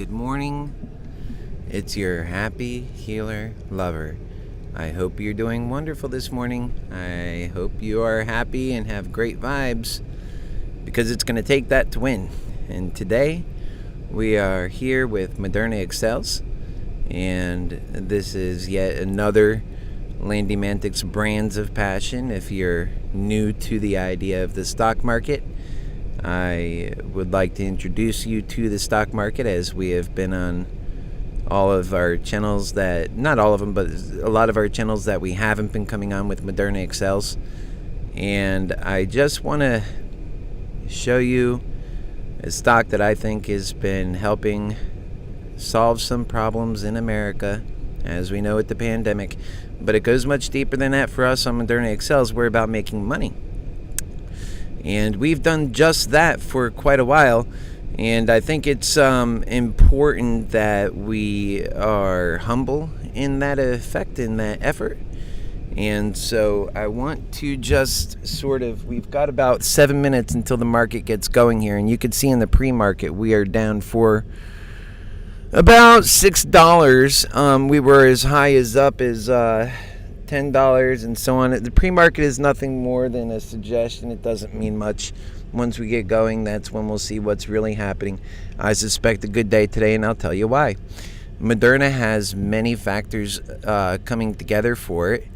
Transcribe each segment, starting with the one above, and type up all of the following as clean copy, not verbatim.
Good morning. It's your Happy Healer Lover. I hope you're doing wonderful this morning. I hope you are happy and have great vibes, because it's going to take that to win. And today we are here with Moderna Excels, and this is yet another Landy Mantic's Brands of Passion. If you're new to the idea of the stock market, I would like to introduce you to the stock market, as we have been on all of our channels that, not all of them, but a lot of our channels that we haven't been coming on with Moderna Excels. And I just want to show you a stock that I think has been helping solve some problems in America, as we know with the pandemic. But it goes much deeper than that for us on Moderna Excels. We're about making money. And we've done just that for quite a while. And I think it's important that we are humble in that effect, in that effort. And so I want to just we've got about 7 minutes until the market gets going here. And you can see in the pre-market, we are down for about $6. We were as high as up as $10 and so on. The pre-market is nothing more than a suggestion. It doesn't mean much. Once we get going, that's when we'll see what's really happening. I suspect a good day today, and I'll tell you why. Moderna has many factors coming together for it.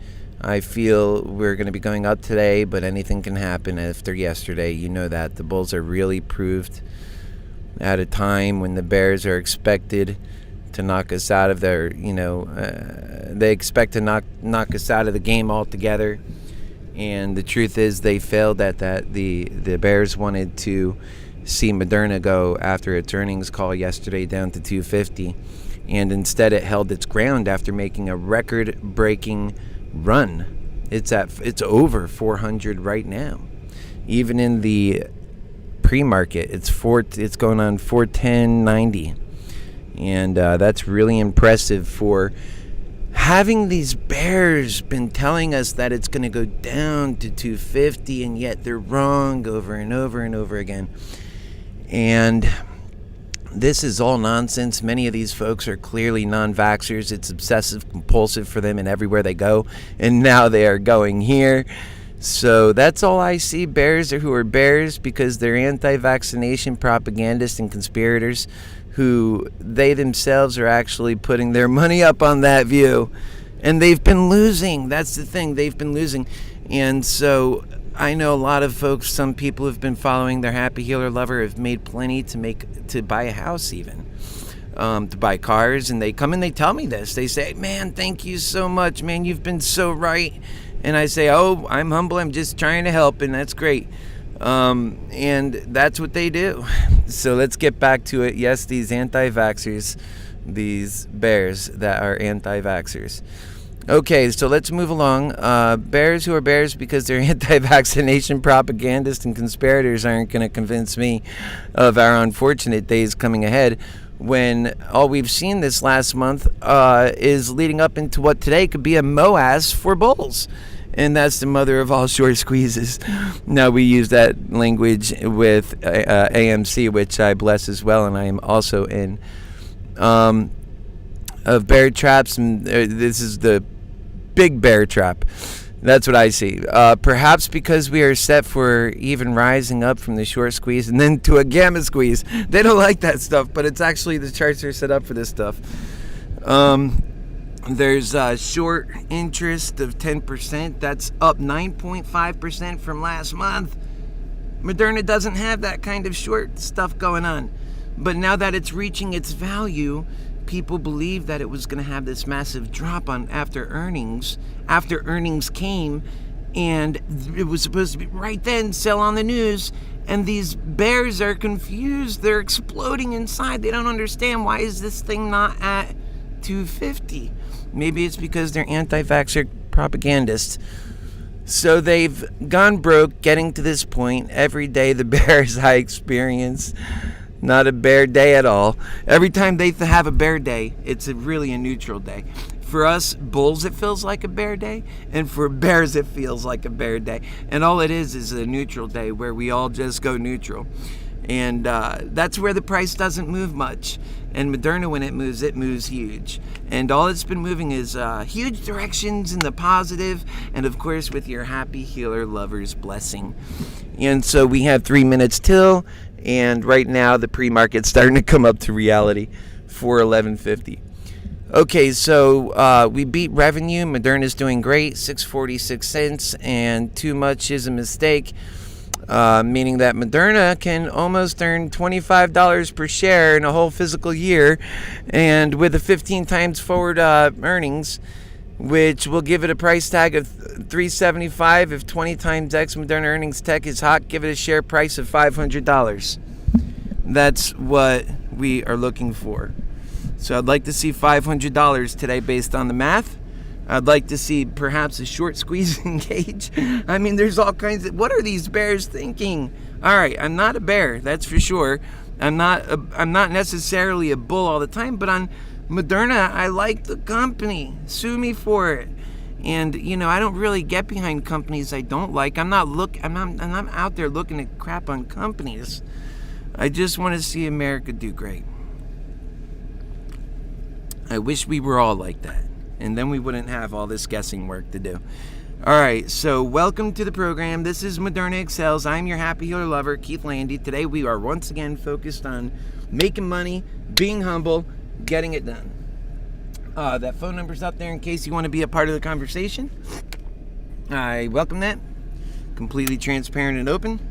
I feel we're going to be going up today, but anything can happen after yesterday. You know that. The bulls are really proved at a time when the bears are expected to knock us out of their, they expect to knock us out of the game altogether. And the truth is, they failed at that. The Bears wanted to see Moderna go after its earnings call yesterday down to 250, and instead it held its ground after making a record-breaking run. It's over 400 right now. Even in the pre-market, it's going on 410.90, and that's really impressive for having these bears been telling us that it's going to go down to 250, and yet they're wrong over and over and over again. And this is all nonsense. Many of these folks are clearly non-vaxxers. It's obsessive, compulsive for them, and everywhere they go. And now they are going here. So that's all I see. Bears who are bears because they're anti-vaccination propagandists and conspirators, who they themselves are actually putting their money up on that view. And they've been losing. That's the thing. They've been losing. And so I know a lot of folks, some people have been following their Happy Healer Lover, have made plenty to buy a house even, to buy cars. And they come and they tell me this. They say, man, thank you so much. Man, you've been so right. And I say, oh, I'm humble. I'm just trying to help. And that's great. And that's what they do. So let's get back to it. Yes, these anti-vaxxers, these bears that are anti-vaxxers. Okay, so let's move along. Bears who are bears because they're anti-vaccination propagandists and conspirators aren't going to convince me of our unfortunate days coming ahead, when all we've seen this last month is leading up into what today could be a MOASS for bulls. And that's the mother of all short squeezes. Now, we use that language with AMC, which I bless as well, and I am also in, of bear traps, and this is the big bear trap. That's what I see. Perhaps because we are set for even rising up from the short squeeze and then to a gamma squeeze. They don't like that stuff, but it's actually, the charts are set up for this stuff. There's a short interest of 10%. That's up 9.5% from last month. Moderna doesn't have that kind of short stuff going on. But now that it's reaching its value, people believe that it was going to have this massive drop on after earnings. After earnings came, and it was supposed to be right then, sell on the news. And these bears are confused. They're exploding inside. They don't understand, why is this thing not at 250? Maybe it's because they're anti-vaxxer propagandists. So they've gone broke getting to this point. Every day the bears I experience, not a bear day at all. Every time they have a bear day, it's really a neutral day. For us bulls, it feels like a bear day. And for bears, it feels like a bear day. And all it is a neutral day where we all just go neutral. And that's where the price doesn't move much. And Moderna, when it moves huge. And all it's been moving is huge directions in the positive, and of course with your HappyHealer Lover's blessing. And so we have 3 minutes till, and right now the pre-market's starting to come up to reality for 11.50. Okay, so we beat revenue. Moderna's doing great, 6.46 cents, and too much is a mistake. Meaning that Moderna can almost earn $25 per share in a whole fiscal year, and with a 15 times forward earnings, which will give it a price tag of $375. If 20 times X Moderna earnings tech is hot, give it a share price of $500. That's what we are looking for. So I'd like to see $500 today based on the math. I'd like to see perhaps a short squeeze engage. I mean, there's all kinds of... What are these bears thinking? All right, I'm not a bear, that's for sure. I'm not necessarily a bull all the time, but on Moderna, I like the company. Sue me for it. And I don't really get behind companies I don't like. I'm not out there looking at crap on companies. I just want to see America do great. I wish we were all like that. And then we wouldn't have all this guessing work to do. All right, so welcome to the program. This is Moderna Excels. I'm your HappyHealer Lover, Keith Landy. Today we are once again focused on making money, being humble, getting it done. That phone number's up there in case you want to be a part of the conversation. I welcome that. Completely transparent and open.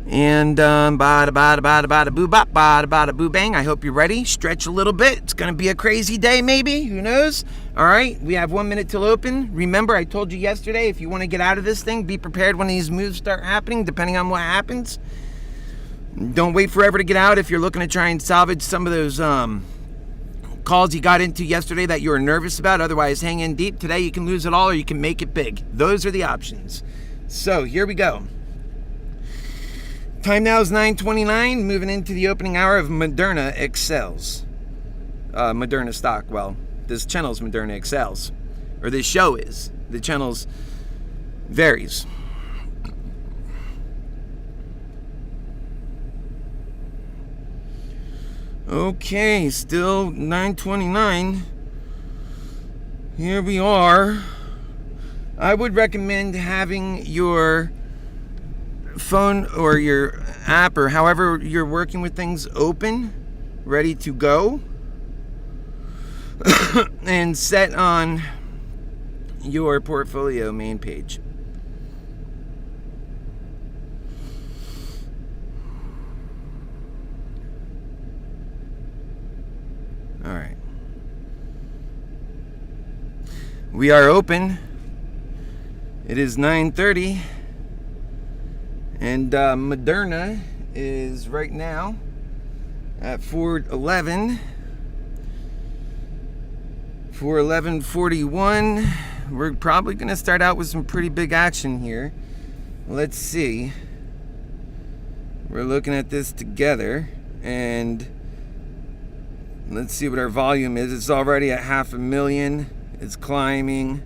And bada bada bada bada boo bop bada bada boo bang. I hope you're ready. Stretch a little bit. It's gonna be a crazy day, maybe. Who knows? All right, we have 1 minute till open. Remember, I told you yesterday, if you want to get out of this thing, be prepared when these moves start happening, depending on what happens. Don't wait forever to get out if you're looking to try and salvage some of those calls you got into yesterday that you were nervous about. Otherwise, hang in deep. Today, you can lose it all or you can make it big. Those are the options. So here we go. Time now is 9:29, moving into the opening hour of Moderna Excels. Moderna stock, well, this channel's Moderna Excels. Or this show is. The channel's varies. Okay, still 9:29. Here we are. I would recommend having your phone or your app or however you're working with things open, ready to go, and set on your portfolio main page. All right. We are open. It is 9:30. And Moderna is right now at 411. 411.41. We're probably going to start out with some pretty big action here. Let's see. We're looking at this together, and let's see what our volume is. It's already at 500,000. It's climbing.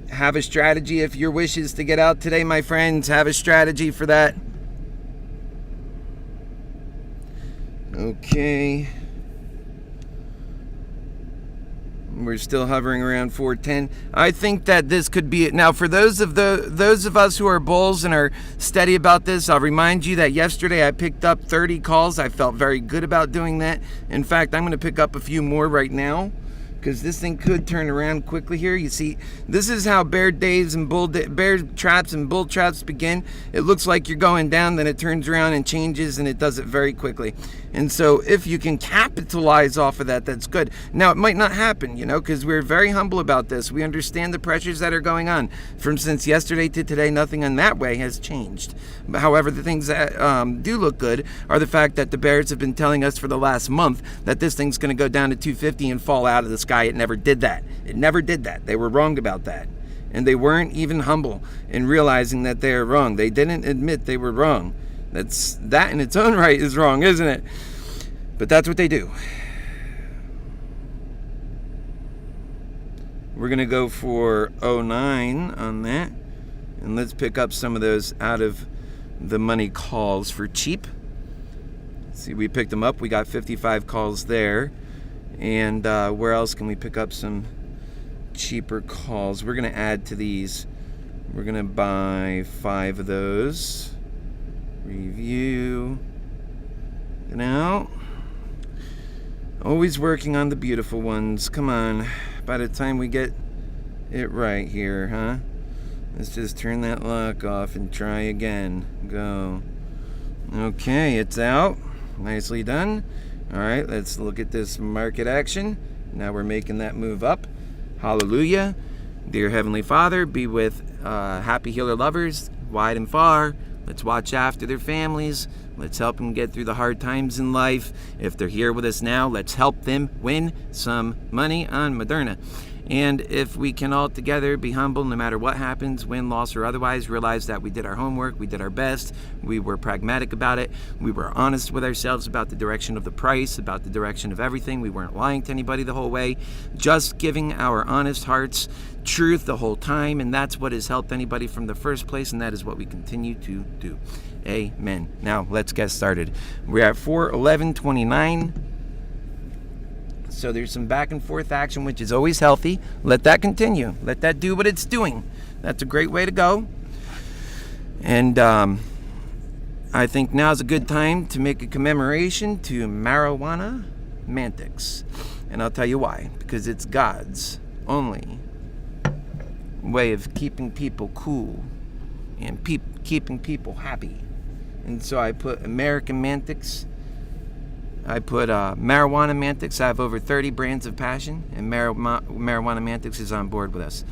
Have a strategy if your wish is to get out today, my friends. Have a strategy for that. Okay. We're still hovering around 410. I think that this could be it. Now, for those of us who are bulls and are steady about this, I'll remind you that yesterday I picked up 30 calls. I felt very good about doing that. In fact, I'm going to pick up a few more right now, because this thing could turn around quickly here. You see, this is how bear days and bear traps and bull traps begin. It looks like you're going down, then it turns around and changes, and it does it very quickly. And so if you can capitalize off of that, that's good. Now, it might not happen, because we're very humble about this. We understand the pressures that are going on. From since yesterday to today, nothing in that way has changed. However, the things that do look good are the fact that the bears have been telling us for the last month that this thing's going to go down to 250 and fall out of the sky. It never did that. It never did that. They were wrong about that. And they weren't even humble in realizing that they are wrong. They didn't admit they were wrong. That in its own right is wrong, isn't it? But that's what they do. We're going to go for 09 on that. And let's pick up some of those out of the money calls for cheap. See, we picked them up. We got 55 calls there. And where else can we pick up some cheaper calls? We're going to add to these. We're going to buy 5 of those. Review. Now, always working on the beautiful ones. Come on. By the time we get it right here, huh? Let's just turn that lock off and try again. Go. Okay, it's out. Nicely done. All right, let's look at this market action. Now we're making that move up. Hallelujah. Dear Heavenly Father, be with Happy Healer Lovers wide and far. Let's watch after their families. Let's help them get through the hard times in life. If they're here with us now, let's help them win some money on Moderna. And if we can all together be humble no matter what happens, win, loss, or otherwise, realize that we did our homework, we did our best, we were pragmatic about it, we were honest with ourselves about the direction of the price, about the direction of everything, we weren't lying to anybody the whole way, just giving our honest hearts truth the whole time, and that's what has helped anybody from the first place, and that is what we continue to do. Amen. Now, let's get started. We're at 4:11:29. So there's some back and forth action, which is always healthy. Let that continue. Let that do what it's doing. That's a great way to go. And I think now's a good time to make a commemoration to marijuana mantics. And I'll tell you why. Because it's God's only way of keeping people cool and keeping people happy. And so I put American mantics. I put marijuana mantics. I have over 30 brands of passion, and marijuana mantics is on board with us.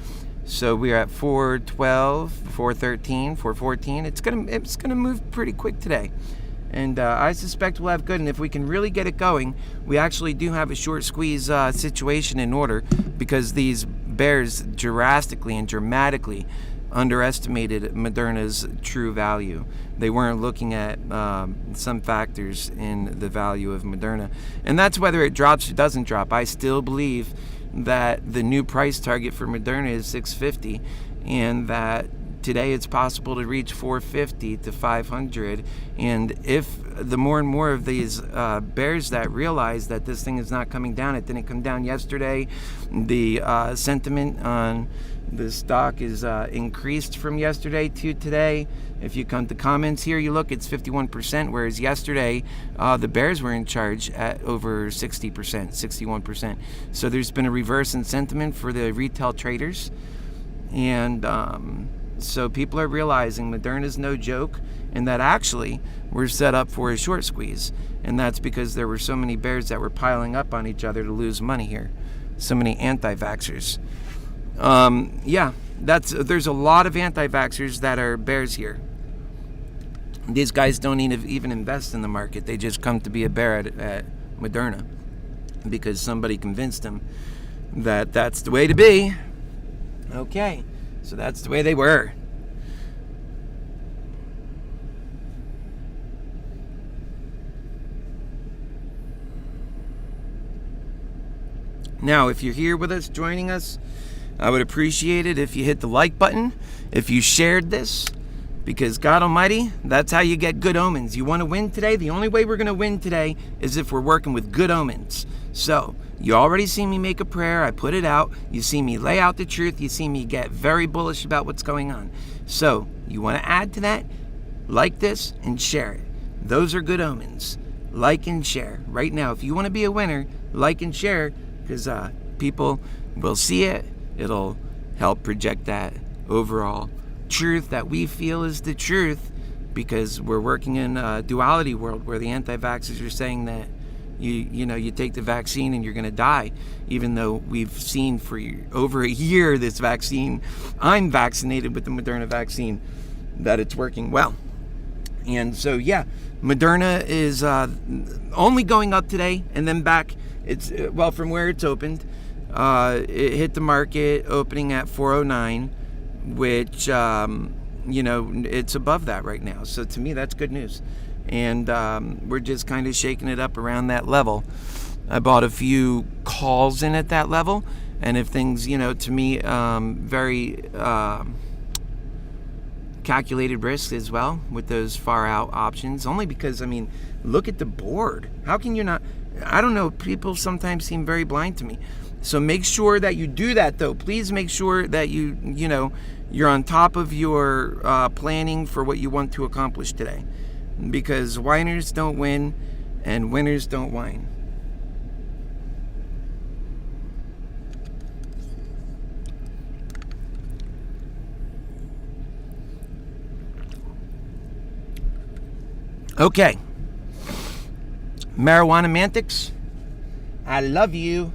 So we are at 4:12, 4:13, 4:14. It's gonna move pretty quick today, and I suspect we'll have good. And if we can really get it going, we actually do have a short squeeze situation in order, because these bears drastically and dramatically underestimated Moderna's true value. They weren't looking at some factors in the value of Moderna. And that's whether it drops or doesn't drop. I still believe that the new price target for Moderna is $650, and that today it's possible to reach $450 to $500. And if the more and more of these bears that realize that this thing is not coming down, it didn't come down yesterday, the sentiment on the stock is increased from yesterday to today. If you come to comments here, you look, it's 51%, whereas yesterday the bears were in charge at over 60%, 61%. So there's been a reverse in sentiment for the retail traders. And so people are realizing Moderna's no joke, and that actually we're set up for a short squeeze. And that's because there were so many bears that were piling up on each other to lose money here. So many anti-vaxxers. There's a lot of anti-vaxxers that are bears here. These guys don't even invest in the market. They just come to be a bear at Moderna because somebody convinced them that that's the way to be. Okay, so that's the way they were. Now, if you're here with us, joining us, I would appreciate it if you hit the like button, if you shared this, because God Almighty, that's how you get good omens. You want to win today? The only way we're going to win today is if we're working with good omens. So, you already see me make a prayer. I put it out. You see me lay out the truth. You see me get very bullish about what's going on. So, you want to add to that? Like this and share it. Those are good omens. Like and share. Right now, if you want to be a winner, like and share, because people will see it. It'll help project that overall truth that we feel is the truth, because we're working in a duality world where the anti-vaxxers are saying that you take the vaccine and you're going to die, even though we've seen for over a year this vaccine, I'm vaccinated with the Moderna vaccine, that it's working well. And so, Moderna is only going up today and then back. It's from where it's opened. It hit the market opening at 409, which it's above that right now. So to me, that's good news. And we're just kind of shaking it up around that level. I bought a few calls in at that level, and if things, to me, very calculated risk as well with those far out options, only because, I mean, look at the board. How can you not? I don't know, people sometimes seem very blind to me. So make sure that you do that, though. Please make sure that you're on top of your planning for what you want to accomplish today, because whiners don't win and winners don't whine. Okay, marijuana mantics, I love you.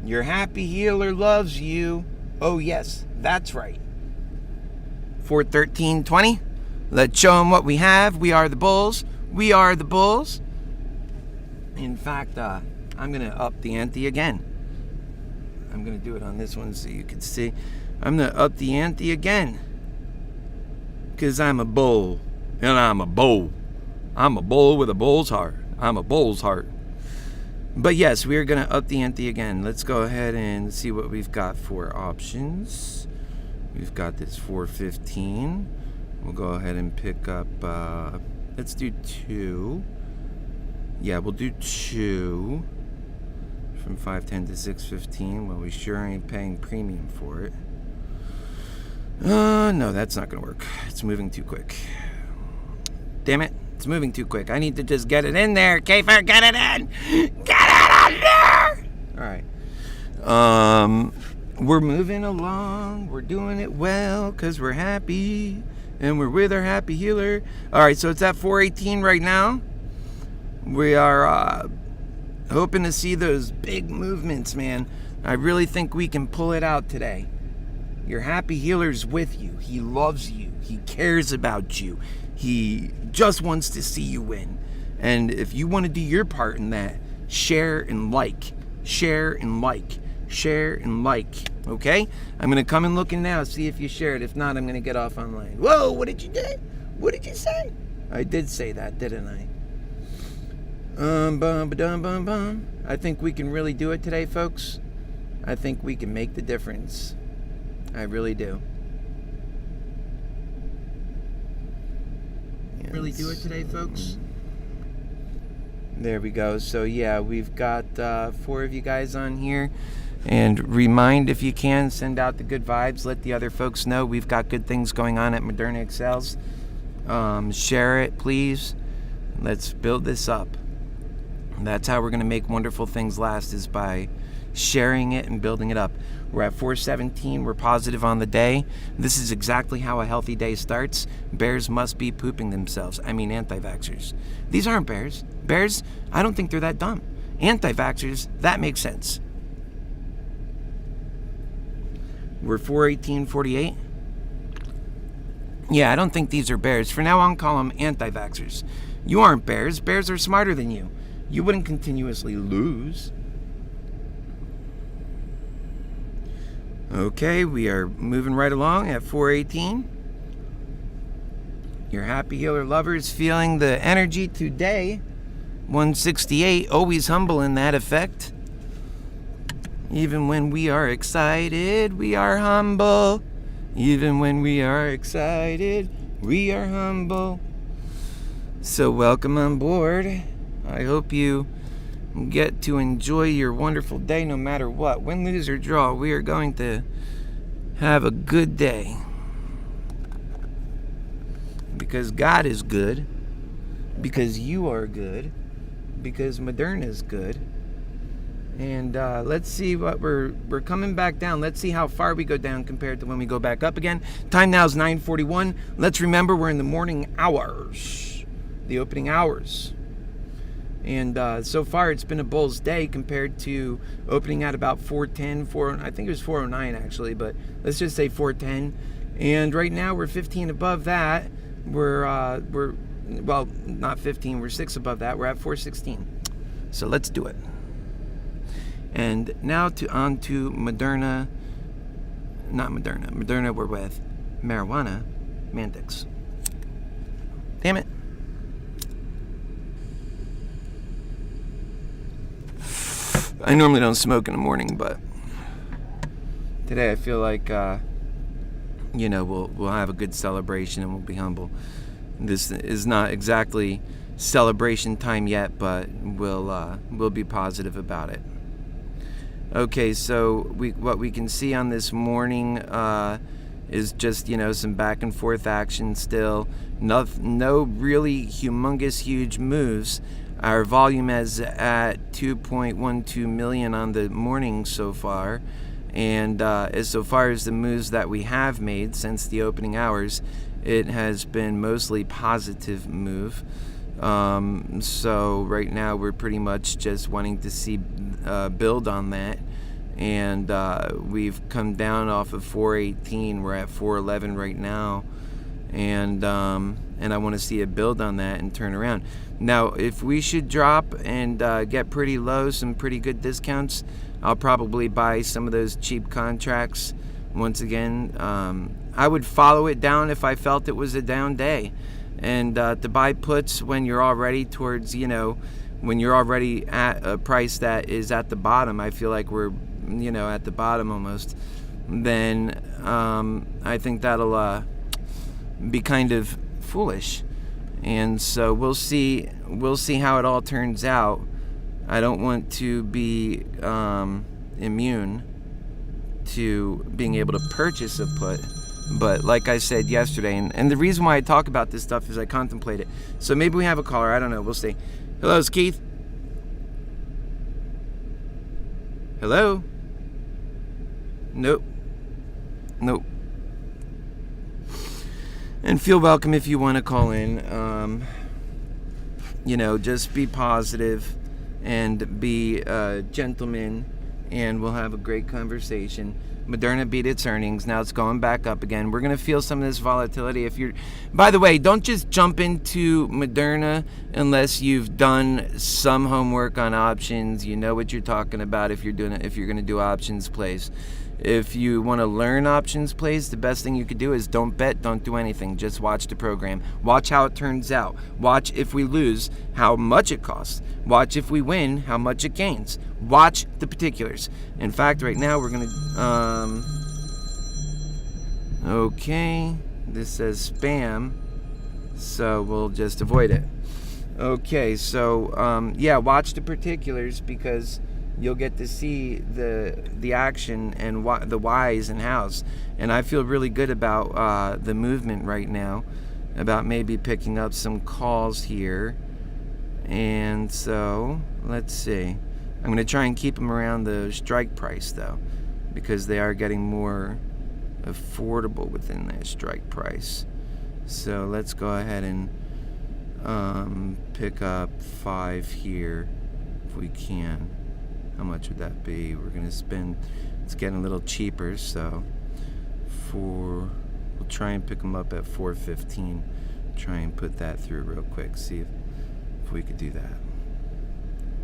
Your happy healer loves you. Oh yes, that's right. 41320. Let's show them what we have. We are the bulls. We are the bulls. In fact, I'm gonna up the ante again. I'm gonna do it on this one so you can see. I'm gonna up the ante again, because I'm a bull. And I'm a bull. I'm a bull with a bull's heart. I'm a bull's heart. But yes, we are going to up the ante again. Let's go ahead and see what we've got for options. We've got this 415. We'll go ahead and pick up, let's do 2. Yeah, we'll do 2. From 510 to 615. Well, we sure ain't paying premium for it. No, that's not going to work. It's moving too quick. Damn it, it's moving too quick. I need to just get it in there. Kiefer, get it in! Get it in there! Alright. We're moving along. We're doing it well because we're happy. And we're with our happy healer. Alright, so it's at 418 right now. We are hoping to see those big movements, man. I really think we can pull it out today. Your happy healer's with you. He loves you. He cares about you. He just wants to see you win. And if you want to do your part in that, share and like. Share and like. Share and like. Okay? I'm going to come and look in now, see if you shared. If not, I'm going to get off online. Whoa, what did you do? What did you say? I did say that, didn't I? I think we can really do it today, folks. I think we can make the difference. I really do. Yes. Really do it today, folks. There we go. So yeah, we've got 4 of you guys on here. And remind, if you can, send out the good vibes. Let the other folks know we've got good things going on at Moderna Excels. Share it, please. Let's build this up. That's how we're going to make wonderful things last, is by sharing it and building it up. We're at 417. We're positive on the day. This is exactly how a healthy day starts. Bears must be pooping themselves. I mean, anti-vaxxers. These aren't bears. Bears, I don't think they're that dumb. Anti-vaxxers, that makes sense. We're 418.48. Yeah, I don't think these are bears. For now on, call them anti-vaxxers. You aren't bears. Bears are smarter than you. You wouldn't continuously lose. Okay, we are moving right along at 418. Your happy healer lover is feeling the energy today. 168, always humble in that effect. Even when we are excited, we are humble. Even when we are excited, we are humble. So welcome on board. I hope you get to enjoy your wonderful day no matter what. Win, lose, or draw, we are going to have a good day. Because God is good. Because you are good. Because Moderna is good. And let's see what we're coming back down. Let's see how far we go down compared to when we go back up again. Time now is 9:41. Let's remember we're in the morning hours. The opening hours. And so far it's been a bull's day compared to opening at about 410, I think it was 409 actually, but let's just say 410. And right now we're 15 above that. We're well, not 15, we're 6 above that. We're at 416. So let's do it. And now on to Moderna. Not Moderna. Moderna we're with. Marijuana mantics. Damn it. I normally don't smoke in the morning, but today I feel like we'll have a good celebration and we'll be humble. This is not exactly celebration time yet, but we'll be positive about it. Okay, so what we can see on this morning is just some back and forth action still. No really humongous huge moves. Our volume is at 2.12 million on the morning so far. And as so far as the moves that we have made since the opening hours, it has been mostly positive move. So right now we're pretty much just wanting to see build on that. And we've come down off of 418. We're at 411 right now. And I want to see a build on that and turn around. Now, if we should drop and get pretty low, some pretty good discounts, I'll probably buy some of those cheap contracts. Once again, I would follow it down if I felt it was a down day. And to buy puts when you're already towards, when you're already at a price that is at the bottom, I feel like we're, at the bottom almost, then I think that'll be kind of foolish. And so we'll see how it all turns out. I don't want to be immune to being able to purchase a put, but like I said yesterday, and the reason why I talk about this stuff is I contemplate it. So maybe we have a caller, I don't know, we'll see. Hello, it's Keith. Hello? Nope. And feel welcome if you want to call in. Just be positive and be a gentleman, and we'll have a great conversation. Moderna beat its earnings. Now it's going back up again. We're going to feel some of this volatility. By the way, don't just jump into Moderna unless you've done some homework on options. You know what you're talking about if you're going to do options plays. If you want to learn options plays, the best thing you could do is don't bet, don't do anything. Just watch the program. Watch how it turns out. Watch if we lose, how much it costs. Watch if we win, how much it gains. Watch the particulars. In fact, right now we're going to... Okay, this says spam, so we'll just avoid it. Okay, so watch the particulars because you'll get to see the action and the whys and hows. And I feel really good about the movement right now, about maybe picking up some calls here. And so, let's see. I'm going to try and keep them around the strike price, though, because they are getting more affordable within that strike price. So let's go ahead and pick up 5 here if we can. How much would that be? We're going to spend, it's getting a little cheaper, so we'll try and pick them up at 415. Try and put that through real quick, see if we could do that.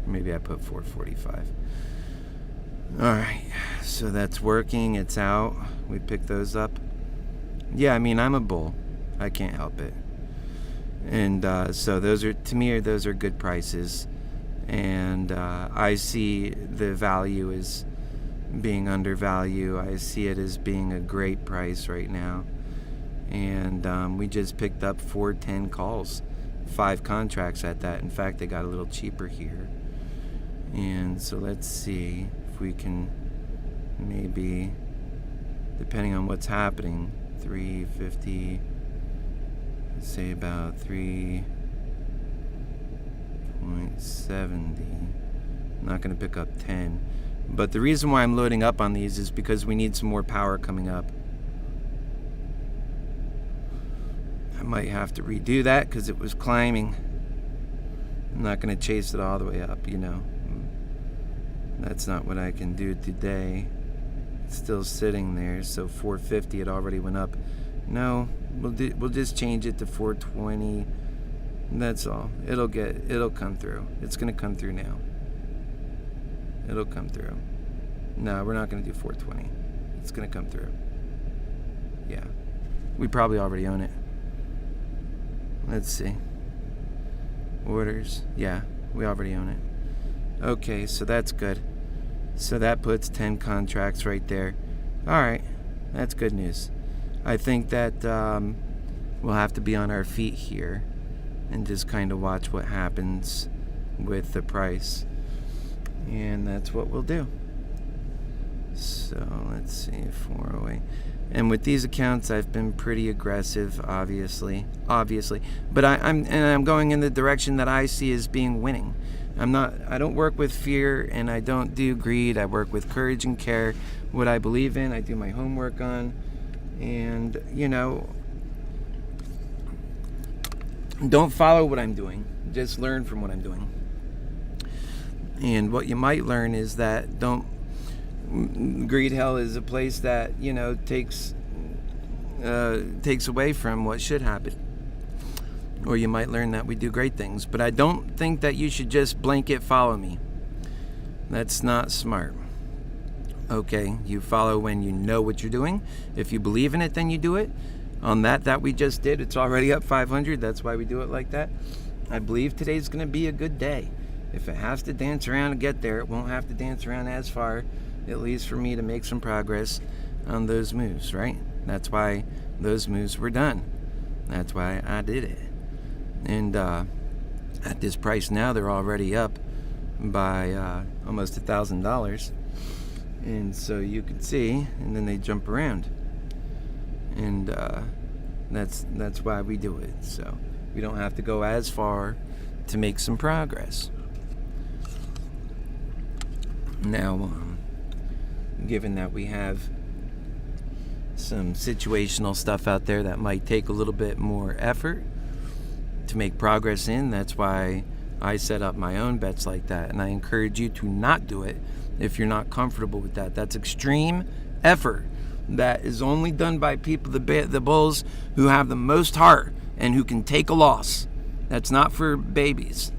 Maybe I put 445. Alright, so that's working, it's out. We picked those up. Yeah, I mean, I'm a bull. I can't help it. And so those are good prices. And I see the value as being undervalued. I see it as being a great price right now. And we just picked up 410 calls, 5 contracts at that. In fact, they got a little cheaper here. And so let's see if we can maybe, depending on what's happening, 350, let's say about 3.70. I'm not going to pick up 10. But the reason why I'm loading up on these is because we need some more power coming up. I might have to redo that because it was climbing. I'm not going to chase it all the way up, That's not what I can do today. It's still sitting there, so 450 it already went up. No, we'll just change it to 420. That's all. It'll come through. It's going to come through now. It'll come through. No, we're not going to do 420. It's going to come through. Yeah. We probably already own it. Let's see. Orders. Yeah, we already own it. Okay, so that's good. So that puts 10 contracts right there. Alright, that's good news. I think that we'll have to be on our feet here and just kind of watch what happens with the price. And that's what we'll do. So let's see, 408. And with these accounts, I've been pretty aggressive, obviously. But I'm going in the direction that I see as being winning. I don't work with fear, and I don't do greed. I work with courage and care. What I believe in, I do my homework on. And, don't follow what I'm doing. Just learn from what I'm doing. And what you might learn is that greed hell is a place that, takes away from what should happen. Or you might learn that we do great things. But I don't think that you should just blanket follow me. That's not smart. Okay, you follow when you know what you're doing. If you believe in it, then you do it. On that we just did, it's already up 500. That's why we do it like that. I believe today's going to be a good day. If it has to dance around to get there, it won't have to dance around as far, at least for me to make some progress on those moves, right? That's why those moves were done. That's why I did it. And at this price now, they're already up by almost $1,000. And so you can see, and then they jump around. And that's why we do it. So we don't have to go as far to make some progress. Now, given that we have some situational stuff out there that might take a little bit more effort to make progress in, that's why I set up my own bets like that. And I encourage you to not do it if you're not comfortable with that. That's extreme effort. That is only done by people, the bulls, who have the most heart and who can take a loss. That's not for babies.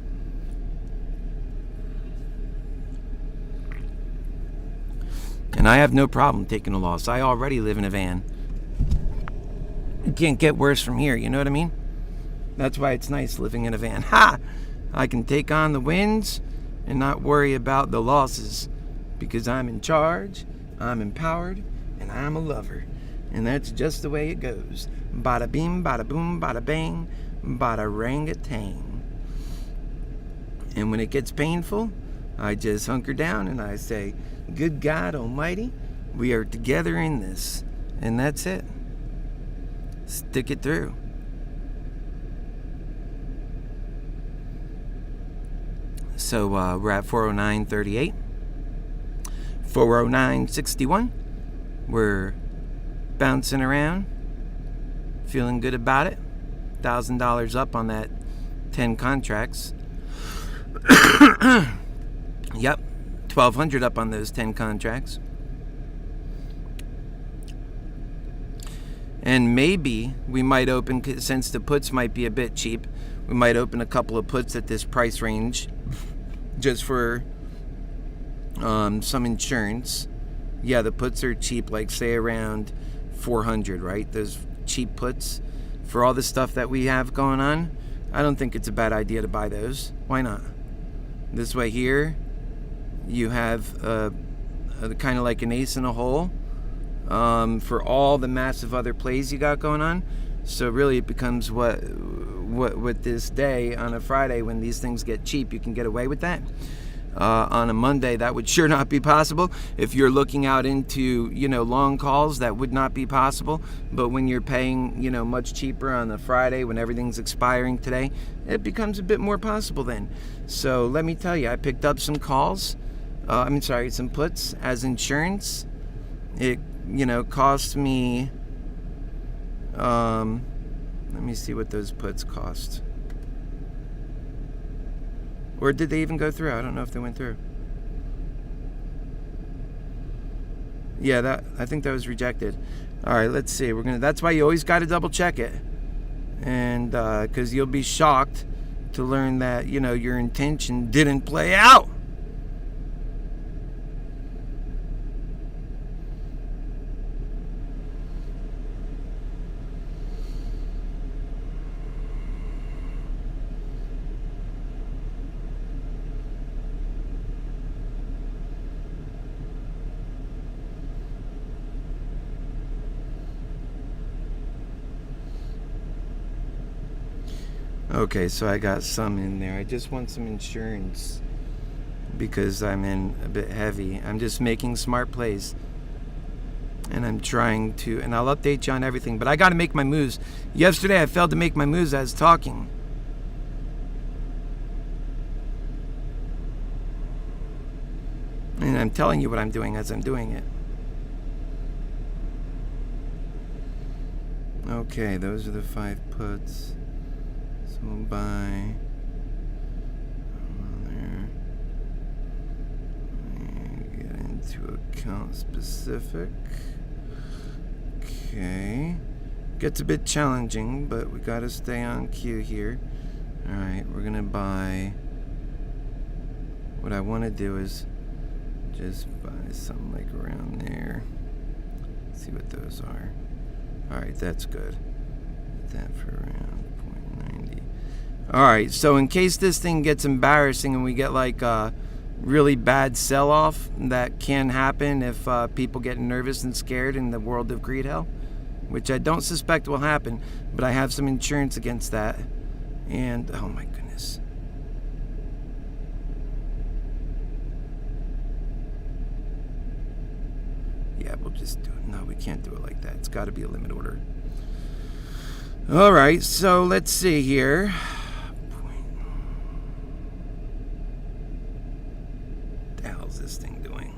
And I have no problem taking a loss. I already live in a van. It can't get worse from here, you know what I mean? That's why it's nice living in a van. Ha! I can take on the wins and not worry about the losses because I'm in charge, I'm empowered, and I'm a lover. And that's just the way it goes. Bada bing, bada boom, bada bang, bada rang-a-tang. And when it gets painful, I just hunker down and I say, good God Almighty, we are together in this. And that's it. Stick it through. So we're at 409.38. 409.61. We're bouncing around, feeling good about it. $1,000 up on that 10 contracts. Yep, 1,200 up on those 10 contracts. And maybe we might open, since the puts might be a bit cheap, we might open a couple of puts at this price range just for some insurance. Yeah, the puts are cheap, like say around 400, right? Those cheap puts for all the stuff that we have going on. I don't think it's a bad idea to buy those. Why not? This way here, you have kind of like an ace in a hole for all the massive other plays you got going on. So really it becomes what with this day on a Friday when these things get cheap, you can get away with that. On a Monday, that would sure not be possible. If you're looking out into, long calls, that would not be possible. But when you're paying, much cheaper on the Friday when everything's expiring today, it becomes a bit more possible then. So let me tell you, I picked up some calls. Some puts as insurance. It, cost me, let me see what those puts cost. Or did they even go through? I don't know if they went through. Yeah, I think that was rejected. All right, let's see. That's why you always got to double check it. And because you'll be shocked to learn that, your intention didn't play out. Okay, so I got some in there. I just want some insurance because I'm in a bit heavy. I'm just making smart plays. And I'm trying to, and I'll update you on everything, but I got to make my moves. Yesterday I failed to make my moves as talking. And I'm telling you what I'm doing as I'm doing it. Okay, those are the 5 puts. So we'll buy there. And get into account specific. Okay. Gets a bit challenging, but we gotta stay on cue here. Alright, we're gonna buy. What I want to do is just buy something like around there. Let's see what those are. Alright, that's good. That for around 0.90. Alright, so in case this thing gets embarrassing and we get like a really bad sell-off, that can happen if people get nervous and scared in the world of greed hell, which I don't suspect will happen, but I have some insurance against that. And, oh my goodness. Yeah, we'll just do it. No, we can't do it like that. It's got to be a limit order. All right, so let's see here. What the hell is this thing doing?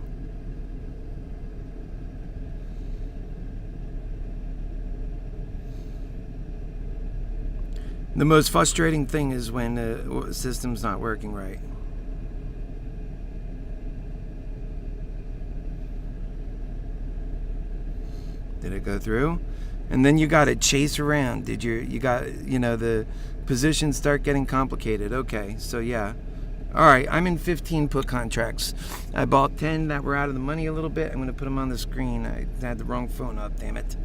The most frustrating thing is when the system's not working right. Did it go through? And then you got to chase around. You got, the positions start getting complicated. Okay, so yeah. All right, I'm in 15 put contracts. I bought 10 that were out of the money a little bit. I'm going to put them on the screen. I had the wrong phone up, damn it.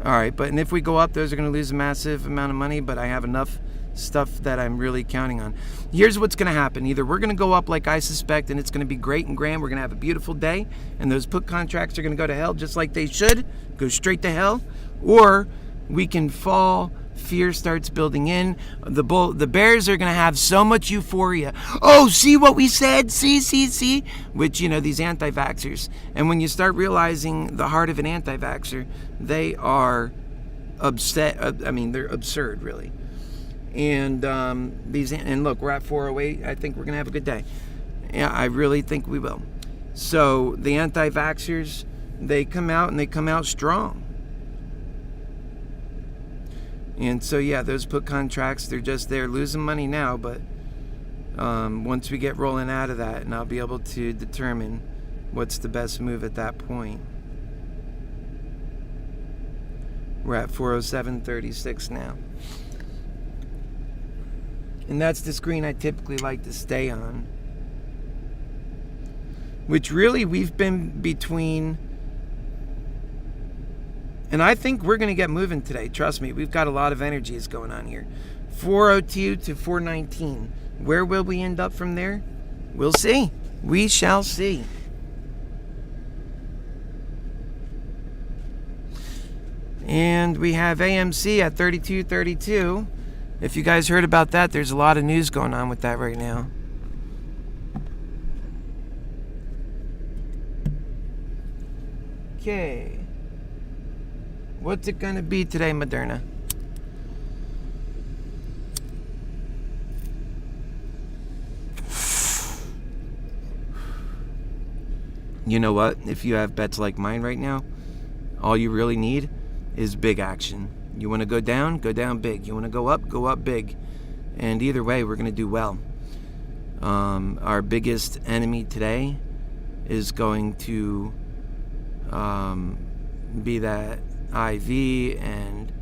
All right, and if we go up, those are going to lose a massive amount of money, but I have enough stuff that I'm really counting on. Here's what's going to happen. Either we're going to go up like I suspect, and it's going to be great and grand. We're going to have a beautiful day, and those put contracts are going to go to hell just like they should, go straight to hell. Or we can fall, fear starts building in. The bears are going to have so much euphoria. Oh, see what we said? See? Which, these anti-vaxxers. And when you start realizing the heart of an anti-vaxxer, they are upset. They're absurd, really. And and look, we're at 408. I think we're going to have a good day. Yeah, I really think we will. So the anti-vaxxers, they come out and they come out strong. And so, yeah, those put contracts, they're losing money now, but once we get rolling out of that, and I'll be able to determine what's the best move at that point. We're at 407.36 now. And that's the screen I typically like to stay on. Which really, we've been between... And I think we're going to get moving today. Trust me, we've got a lot of energies going on here. 402 to 419. Where will we end up from there? We'll see. We shall see. And we have AMC at 32.32. If you guys heard about that, there's a lot of news going on with that right now. Okay. What's it going to be today, Moderna? You know what? If you have bets like mine right now, all you really need is big action. You want to go down big. You want to go up big. And either way, we're going to do well. Our biggest enemy today is going to be that IV and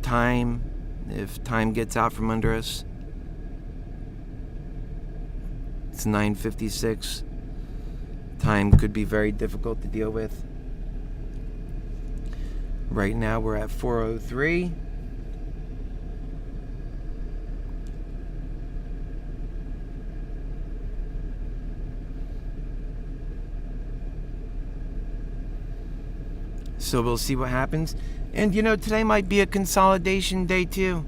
time, if time gets out from under us. It's 9:56. Time could be very difficult to deal with. Right now we're at 403. So we'll see what happens. And today might be a consolidation day too.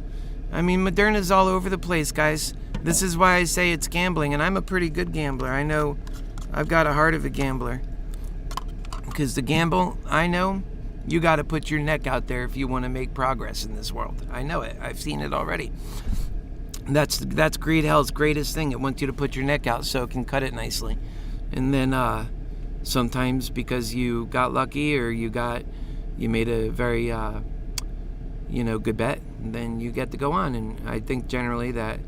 I mean, Moderna's all over the place, guys. This is why I say it's gambling, and I'm a pretty good gambler. I know I've got a heart of a gambler. Because the gamble, I know, you got to put your neck out there if you want to make progress in this world. I know it. I've seen it already. That's greed hell's greatest thing. It wants you to put your neck out so it can cut it nicely. And then sometimes because you got lucky or you made a very good bet, then you get to go on. And I think generally that,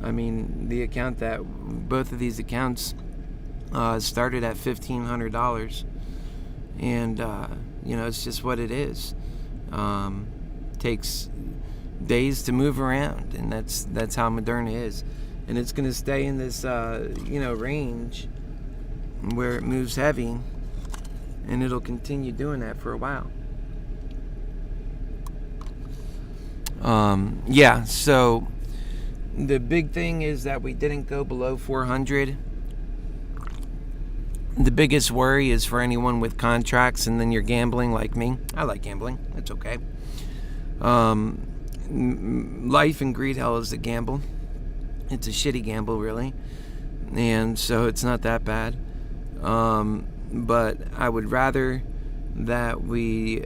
the account that both of these accounts started at $1,500, and it's just what it is. Takes days to move around, and that's how Moderna is, and it's going to stay in this range where it moves heavy, and it'll continue doing that for a while. So the big thing is that we didn't go below 400. The biggest worry is for anyone with contracts and then you're gambling like me. I like gambling. It's okay. Life and greed hell is a gamble. It's a shitty gamble, really. And so it's not that bad. But I would rather that we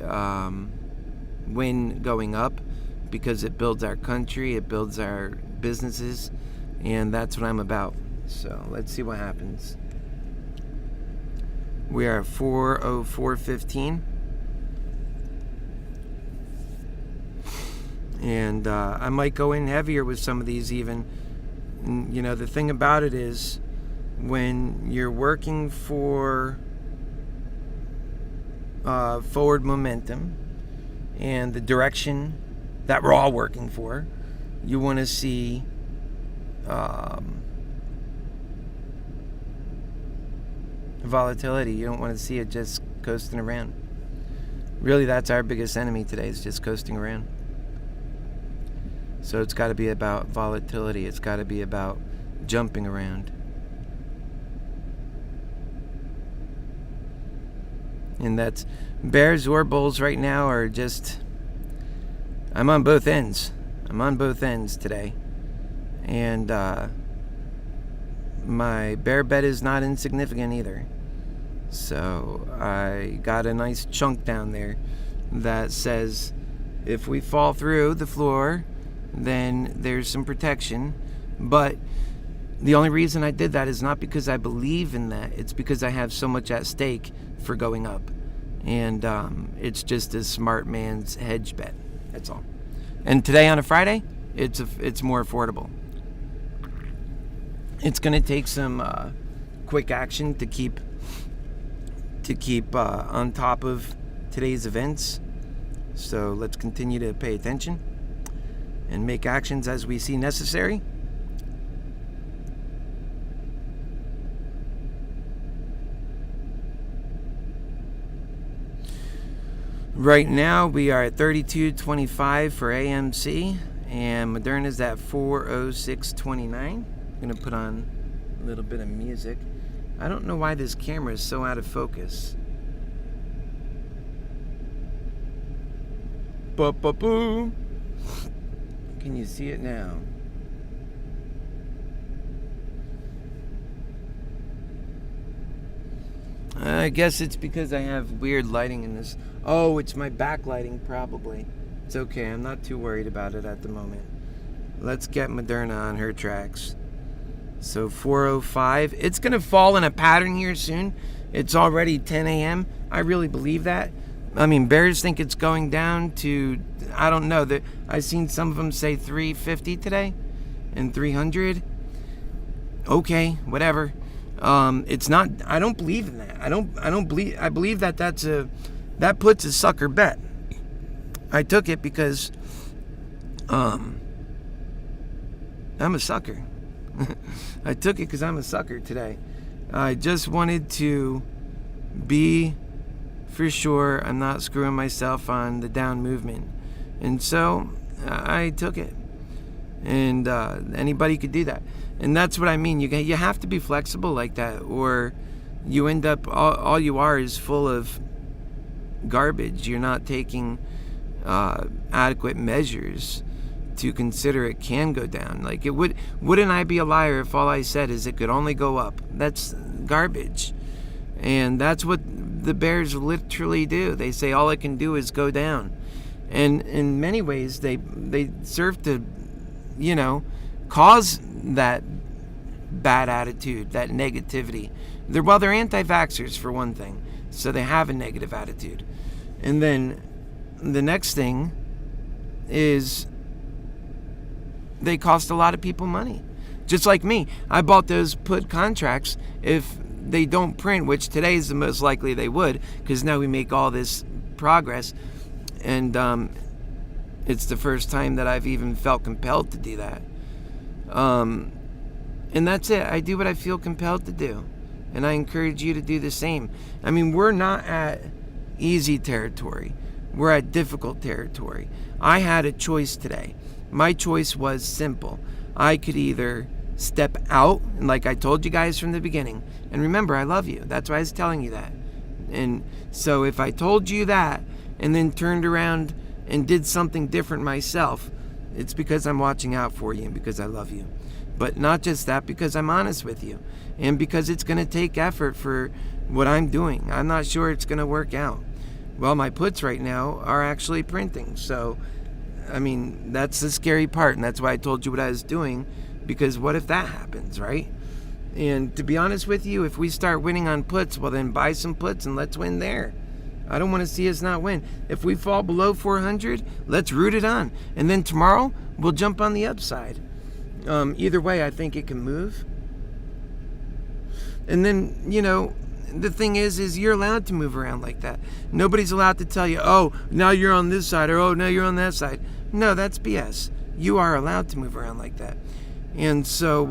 win going up, because it builds our country, it builds our businesses, and that's what I'm about. So let's see what happens. We are at 404.15, and I might go in heavier with some of these even. The thing about it is, when you're working for forward momentum and the direction that we're all working for, you want to see volatility. You don't want to see it just coasting around. Really, that's our biggest enemy today, is just coasting around. So it's got to be about volatility. It's got to be about jumping around. And that's bears or bulls right now are just... I'm on both ends. I'm on both ends today. And my bear bet is not insignificant either. So I got a nice chunk down there that says if we fall through the floor, then there's some protection. But the only reason I did that is not because I believe in that. It's because I have so much at stake for going up. And it's just a smart man's hedge bet. That's all. And today on a Friday, it's more affordable. It's going to take some quick action to keep on top of today's events. So let's continue to pay attention and make actions as we see necessary. Right now we are at 32.25 for AMC, and Moderna's at 406.29. I'm going to put on a little bit of music. I don't know why this camera is so out of focus. Ba-ba-boo. Can you see it now? I guess it's because I have weird lighting in this. Oh, it's my backlighting probably. It's okay, I'm not too worried about it at the moment. Let's get Moderna on her tracks. So 4:05. It's going to fall in a pattern here soon. It's already 10 a.m. I really believe that. Bears think it's going down to, I don't know. I've seen some of them say 350 today and 300. Okay, whatever. It's not. I don't believe in that. I don't believe. I believe that that puts a sucker bet. I took it because I'm a sucker. I took it because I'm a sucker today. I just wanted to be for sure I'm not screwing myself on the down movement, and so I took it. And anybody could do that. And that's what I mean. You have to be flexible like that, or you end up, all you are is full of garbage. You're not taking adequate measures to consider it can go down. Like, wouldn't I be a liar if all I said is it could only go up? That's garbage. And that's what the bears literally do. They say all it can do is go down. And in many ways, they serve to, cause that bad attitude, that negativity. They're anti-vaxxers for one thing, so they have a negative attitude. And then the next thing is they cost a lot of people money. Just like me, I bought those put contracts. If they don't print, which today is the most likely they would, because now we make all this progress, and it's the first time that I've even felt compelled to do that. And that's it. I do what I feel compelled to do, and I encourage you to do the same. I mean, we're not at easy territory. We're at difficult territory. I had a choice today. My choice was simple. I could either step out, and like I told you guys from the beginning, and remember, I love you. That's why I was telling you that. And so if I told you that and then turned around and did something different myself, it's because I'm watching out for you and because I love you. But not just that, because I'm honest with you, and because it's going to take effort for what I'm doing. I'm not sure it's going to work out. Well, my puts right now are actually printing. So, I mean, that's the scary part, and that's why I told you what I was doing, because what if that happens, right? And to be honest with you, if we start winning on puts, well, then buy some puts and let's win there. I don't want to see us not win. If we fall below 400, let's root it on. And then tomorrow, we'll jump on the upside. Either way, I think it can move. And then, the thing is you're allowed to move around like that. Nobody's allowed to tell you, oh, now you're on this side, or oh, now you're on that side. No, that's BS. You are allowed to move around like that. And so,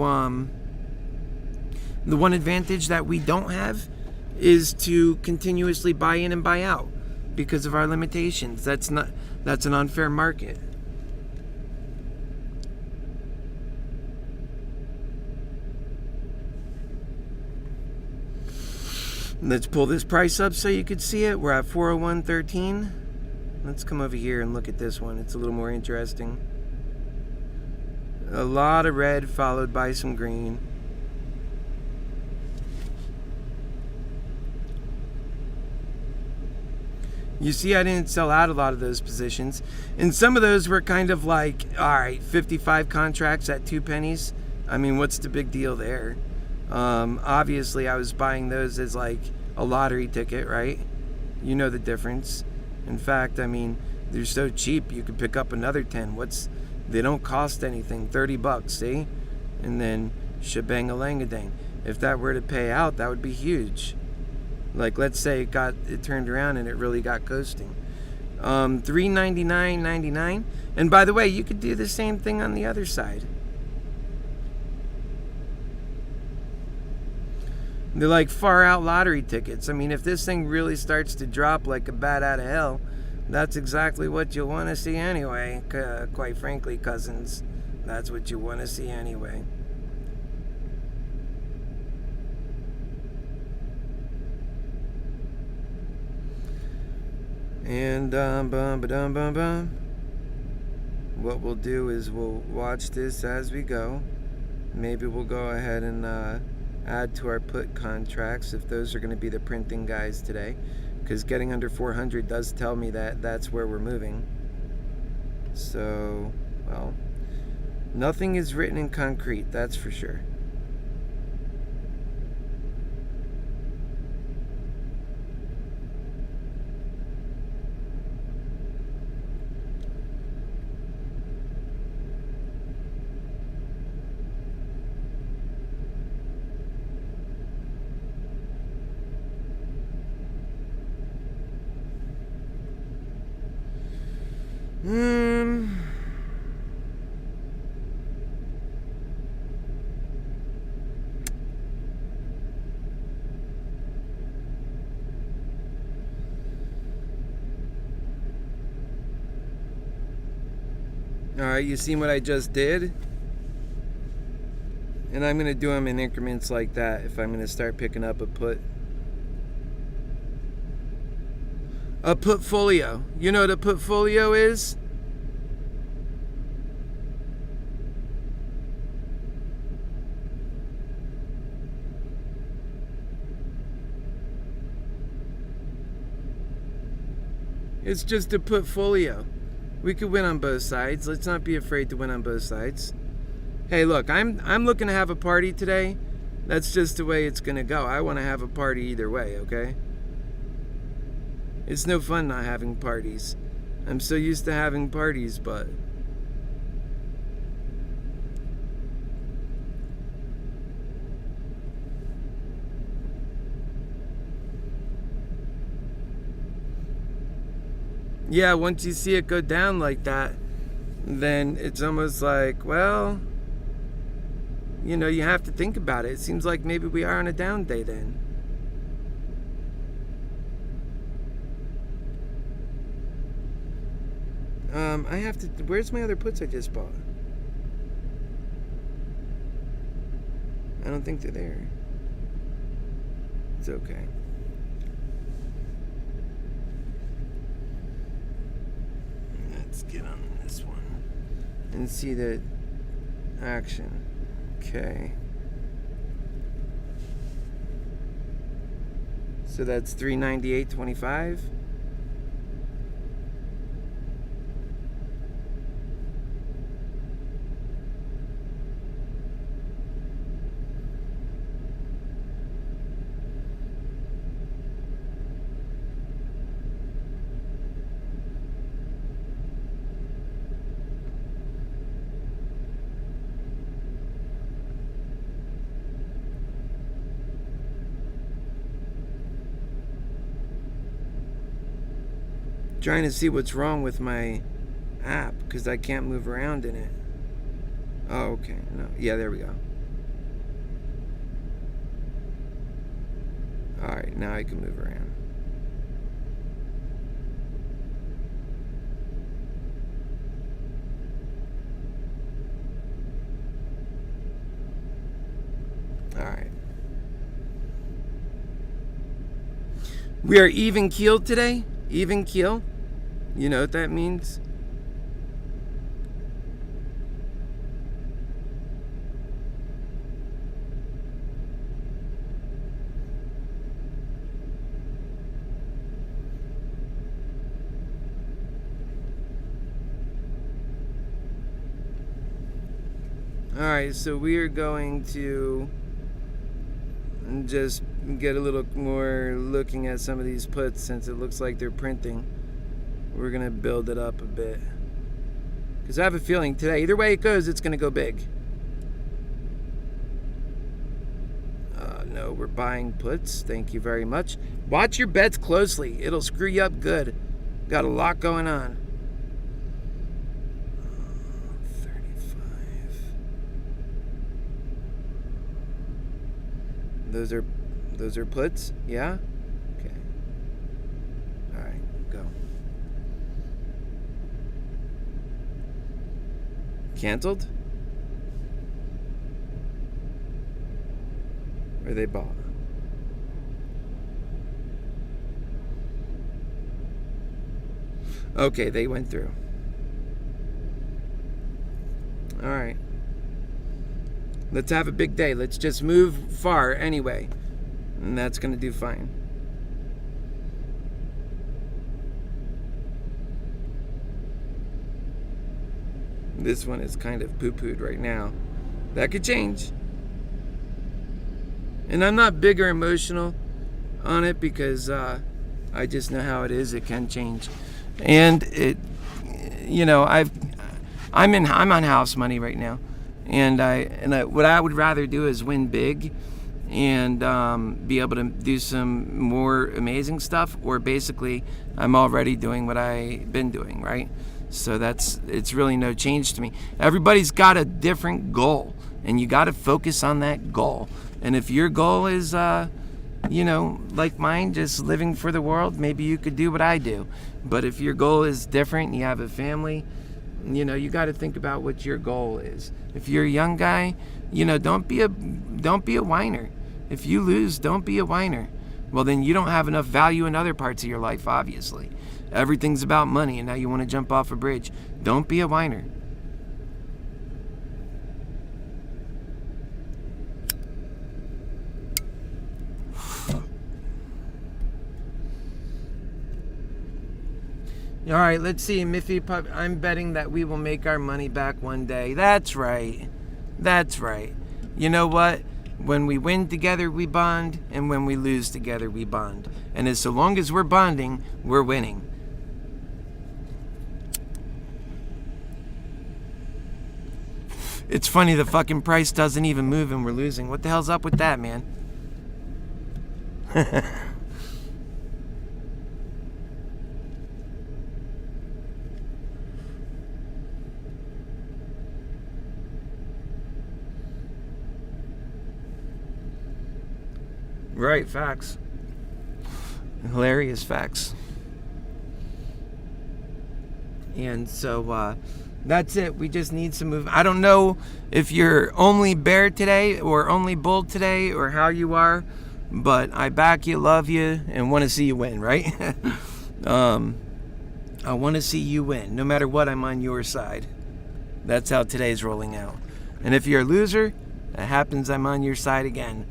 the one advantage that we don't have is to continuously buy in and buy out because of our limitations. That's an unfair market. Let's pull this price up so you could see it. We're at 401.13. Let's come over here and look at this one. It's a little more interesting. A lot of red followed by some green. You see, I didn't sell out a lot of those positions. And some of those were kind of like, all right, 55 contracts at 2 pennies. I mean, what's the big deal there? Obviously, I was buying those as like a lottery ticket, right? You know the difference. In fact, I mean, they're so cheap, you could pick up another 10. They don't cost anything, $30, see? And then shebang-a-lang-a-dang. If that were to pay out, that would be huge. Like, let's say it turned around and it really got ghosting. $399.99. And by the way, you could do the same thing on the other side. They're like far out lottery tickets. I mean, if this thing really starts to drop like a bat out of hell, that's exactly what you want to see anyway. Quite frankly, cousins, that's what you want to see anyway. And what we'll do is we'll watch this as we go. Maybe we'll go ahead and add to our put contracts if those are going to be the printing guys today, because getting under 400 does tell me that that's where we're moving. So, well, nothing is written in concrete, that's for sure. Alright, you seen what I just did? And I'm going to do them in increments like that if I'm going to start picking up a put. A portfolio. You know what a portfolio is? It's just a portfolio. We could win on both sides. Let's not be afraid to win on both sides. Hey, look, I'm looking to have a party today. That's just the way it's gonna go. I want to have a party either way, okay? It's no fun not having parties. I'm so used to having parties, but... yeah, once you see it go down like that, then it's almost like, well, you know, you have to think about it. It seems like maybe we are on a down day then. I have to... where's my other puts I just bought? I don't think they're there. It's okay. Let's get on this one and see the action. Okay. So that's 398.25. Trying to see what's wrong with my app because I can't move around in it. Oh, okay. No. Yeah, there we go. Alright, now I can move around. Alright. We are even keeled today. Even keel. You know what that means? Alright, so we are going to just get a little more looking at some of these puts since it looks like they're printing. We're going to build it up a bit. Because I have a feeling today, either way it goes, it's going to go big. No, we're buying puts. Thank you very much. Watch your bets closely. It'll screw you up good. Got a lot going on. 35. Those are puts? Yeah? Okay. Alright, go. Canceled? Or they bought? Okay, they went through. Alright. Let's have a big day. Let's just move far anyway. And that's going to do fine. This one is kind of poo-pooed right now. That could change. And I'm not big or emotional on it because I just know how it is. It can change. And it, you know, I'm on house money right now. And what I would rather do is win big and be able to do some more amazing stuff, or basically I'm already doing what I've been doing, right? So it's really no change to me. Everybody's got a different goal, and you got to focus on that goal. And if your goal is, like mine, just living for the world, maybe you could do what I do. But if your goal is different, you have a family, you got to think about what your goal is. If you're a young guy, don't be a whiner. If you lose, don't be a whiner. Well, then you don't have enough value in other parts of your life, obviously. Everything's about money, and now you want to jump off a bridge. Don't be a whiner. All right, let's see, Miffy Pup. I'm betting that we will make our money back one day. That's right. That's right. You know what? When we win together, we bond, and when we lose together, we bond. And as so long as we're bonding, we're winning. It's funny, the fucking price doesn't even move and we're losing. What the hell's up with that, man? Right, facts. Hilarious facts. And so, that's it. We just need some movement. I don't know if you're only bear today or only bull today or how you are, but I back you, love you, and want to see you win, right? I want to see you win. No matter what, I'm on your side. That's how today's rolling out. And if you're a loser, that happens, I'm on your side again.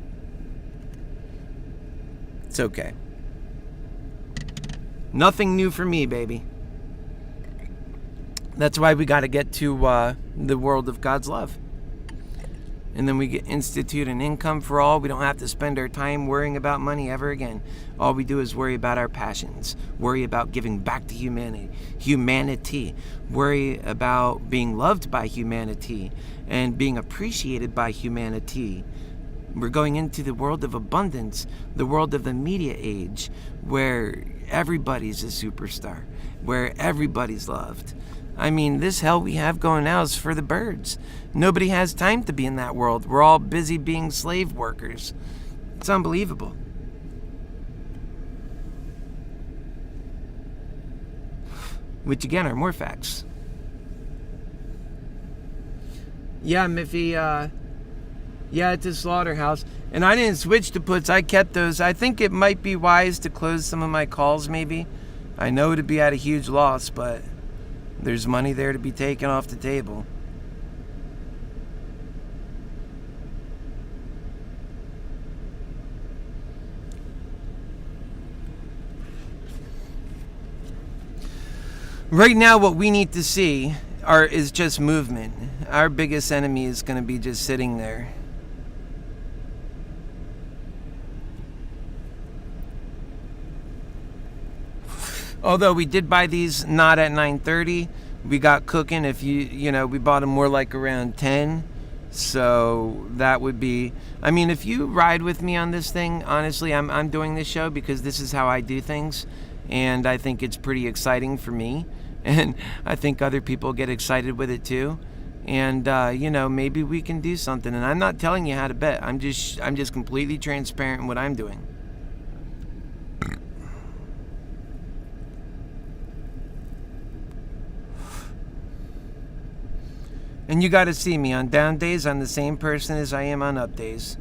It's okay. Nothing new for me, baby. That's why we got to get to the world of God's love. And then we institute an income for all. We don't have to spend our time worrying about money ever again. All we do is worry about our passions. Worry about giving back to humanity. Worry about being loved by humanity and being appreciated by humanity. We're going into the world of abundance, the world of the media age, where everybody's a superstar, where everybody's loved. I mean, this hell we have going now is for the birds. Nobody has time to be in that world. We're all busy being slave workers. It's unbelievable. Which again are more facts. Yeah, Miffy, yeah, it's a slaughterhouse. And I didn't switch to puts. I kept those. I think it might be wise to close some of my calls, maybe. I know it'd be at a huge loss, but there's money there to be taken off the table. Right now, what we need to see is just movement. Our biggest enemy is going to be just sitting there. Although we did buy these not at 9:30, we got cooking. If we bought them more like around 10. So that would be, I mean, if you ride with me on this thing, honestly, I'm doing this show because this is how I do things. And I think it's pretty exciting for me. And I think other people get excited with it too. And, maybe we can do something. And I'm not telling you how to bet. I'm just completely transparent in what I'm doing. And you got to see me. On down days, I'm the same person as I am on up days.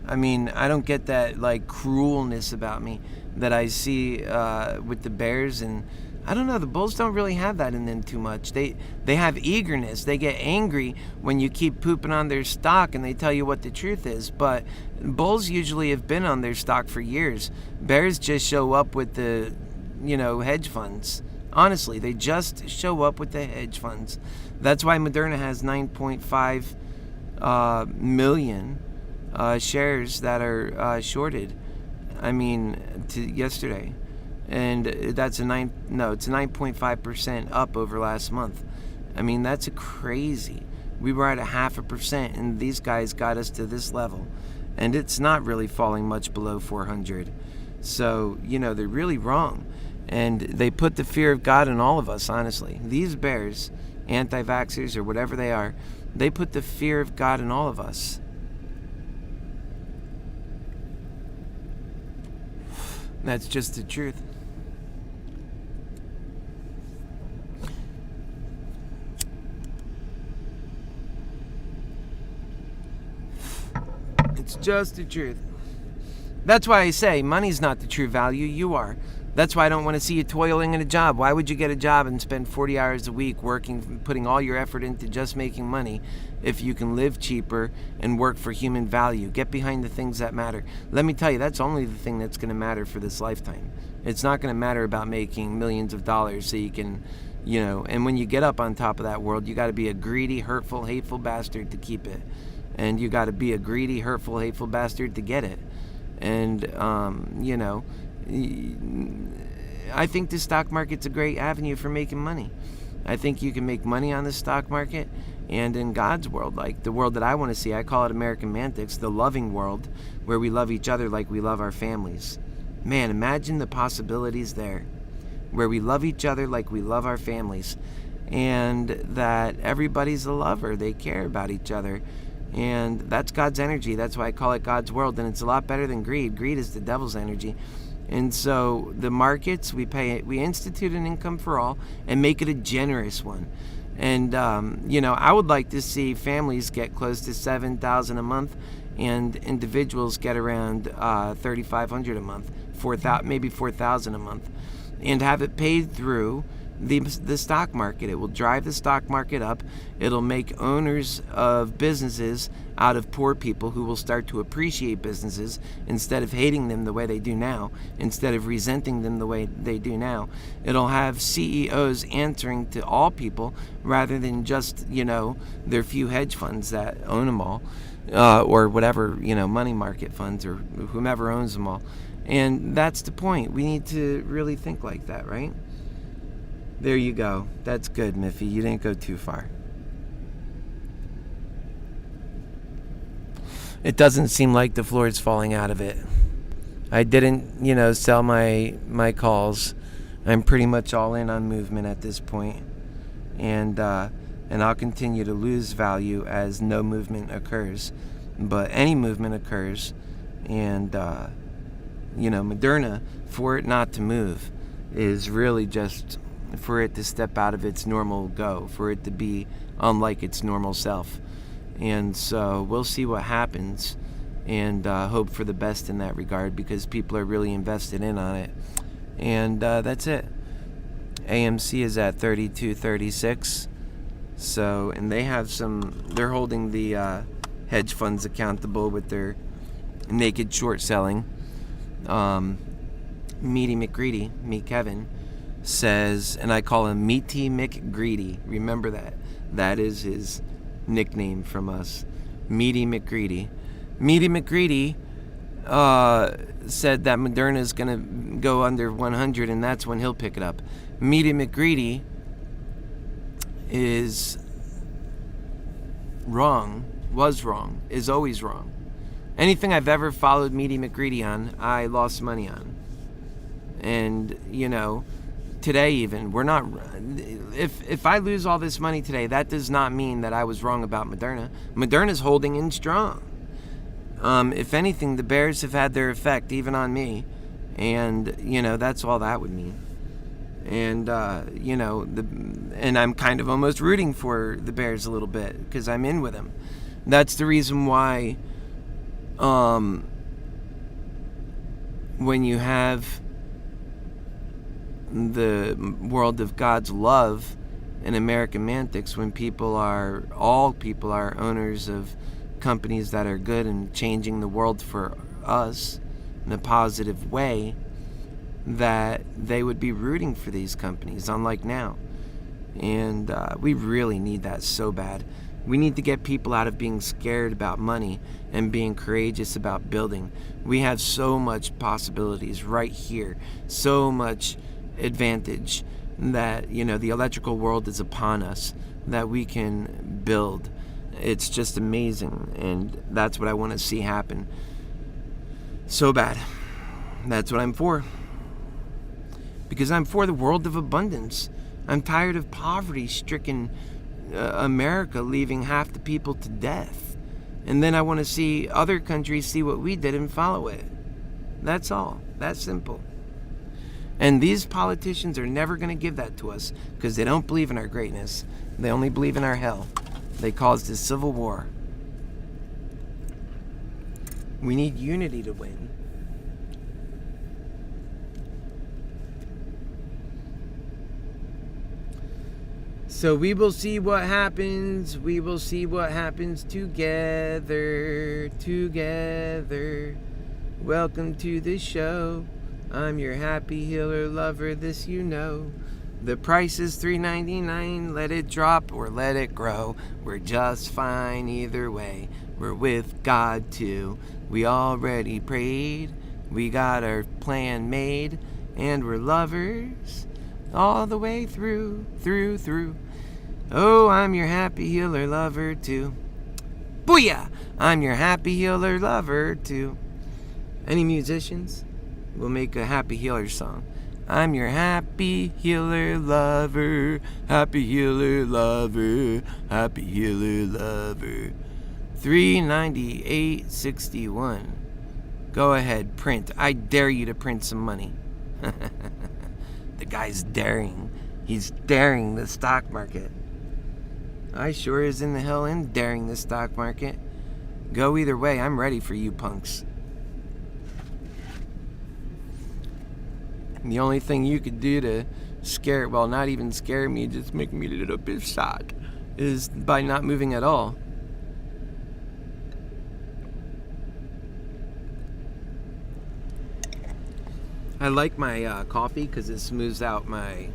I mean, I don't get that, cruelness about me that I see with the Bears. And I don't know, the Bulls don't really have that in them too much. They have eagerness. They get angry when you keep pooping on their stock and they tell you what the truth is. But Bulls usually have been on their stock for years. Bears just show up with the, hedge funds. Honestly, they just show up with the hedge funds. That's why Moderna has 9.5 million shares that are shorted. I mean, yesterday. And that's it's 9.5% up over last month. I mean, that's crazy. We were at 0.5%, and these guys got us to this level. And it's not really falling much below 400. So, they're really wrong. And they put the fear of God in all of us, honestly. These bears, anti-vaxxers or whatever they are, they put the fear of God in all of us. That's just the truth. It's just the truth. That's why I say money's not the true value, you are. That's why I don't want to see you toiling in a job. Why would you get a job and spend 40 hours a week working, putting all your effort into just making money if you can live cheaper and work for human value? Get behind the things that matter. Let me tell you, that's only the thing that's going to matter for this lifetime. It's not going to matter about making millions of dollars so you can, and when you get up on top of that world, you got to be a greedy, hurtful, hateful bastard to keep it. And you got to be a greedy, hurtful, hateful bastard to get it. And, I think the stock market's a great avenue for making money. I think you can make money on the stock market, and in God's world, like the world that I want to see, I call it American Mantics, the loving world, where we love each other like we love our families. Man, imagine the possibilities there, where we love each other like we love our families, and that everybody's a lover. They care about each other, and that's God's energy. That's why I call it God's world, and it's a lot better than greed. Greed is the devil's energy. And so the markets, we institute an income for all and make it a generous one. And, I would like to see families get close to $7,000 a month and individuals get around $3,500 a month, maybe $4,000 a month, and have it paid through the stock market. It will drive the stock market up. It'll make owners of businesses out of poor people who will start to appreciate businesses instead of hating them the way they do now, instead of resenting them the way they do now. It'll have CEOs answering to all people rather than just, their few hedge funds that own them all, or whatever, money market funds or whomever owns them all. And that's the point. We need to really think like that, right? There you go. That's good, Miffy. You didn't go too far. It doesn't seem like the floor is falling out of it. I didn't, sell my calls. I'm pretty much all in on movement at this point. And I'll continue to lose value as no movement occurs. But any movement occurs. And, Moderna, for it not to move, is really just for it to step out of its normal go, for it to be unlike its normal self. And so we'll see what happens and hope for the best in that regard, because people are really invested in on it. And that's it. AMC is at 32.36. So, and they're holding the hedge funds accountable with their naked short selling. Meaty McGreedy, me Kevin, says, and I call him Meaty McGreedy. Remember that. That is his nickname from us. Meaty McGreedy. Meaty McGreedy said that Moderna is going to go under 100, and that's when he'll pick it up. Meaty McGreedy is wrong, is always wrong. Anything I've ever followed Meaty McGreedy on, I lost money on. And, today even, we're not, if I lose all this money today, that does not mean that I was wrong about Moderna. Moderna's holding in strong. If anything, the bears have had their effect even on me, and that's all that would mean. And and I'm kind of almost rooting for the bears a little bit because I'm in with them. That's the reason why when you have the world of God's love in American Mantics, when all people are owners of companies that are good and changing the world for us in a positive way, that they would be rooting for these companies, unlike now. And we really need that so bad. We need to get people out of being scared about money and being courageous about building. We have so much possibilities right here, so much advantage that, the electrical world is upon us, that we can build. It's just amazing, and that's what I want to see happen so bad. That's what I'm for. Because I'm for the world of abundance. I'm tired of poverty-stricken America leaving half the people to death. And then I want to see other countries see what we did and follow it. That's all. That's simple. And these politicians are never going to give that to us because they don't believe in our greatness. They only believe in our hell. They caused a civil war. We need unity to win. So we will see what happens. We will see what happens together. Welcome to the show. I'm your happy healer lover, this you know. The price is $3.99. Let it drop or let it grow. We're just fine either way. We're with God too. We already prayed. We got our plan made. And we're lovers all the way through. Oh, I'm your happy healer lover too. Booyah! I'm your happy healer lover too. Any musicians? We'll make a happy healer song. I'm your happy healer lover, happy healer lover, happy healer lover. $3.98.61. Go ahead, print. I dare you to print some money. The guy's daring. He's daring the stock market. I sure is in the hell am daring the stock market. Go either way, I'm ready for you punks. The only thing you could do to scare, well, not even scare me, just make me a little bit sad, is by not moving at all. I like my coffee because it smooths out my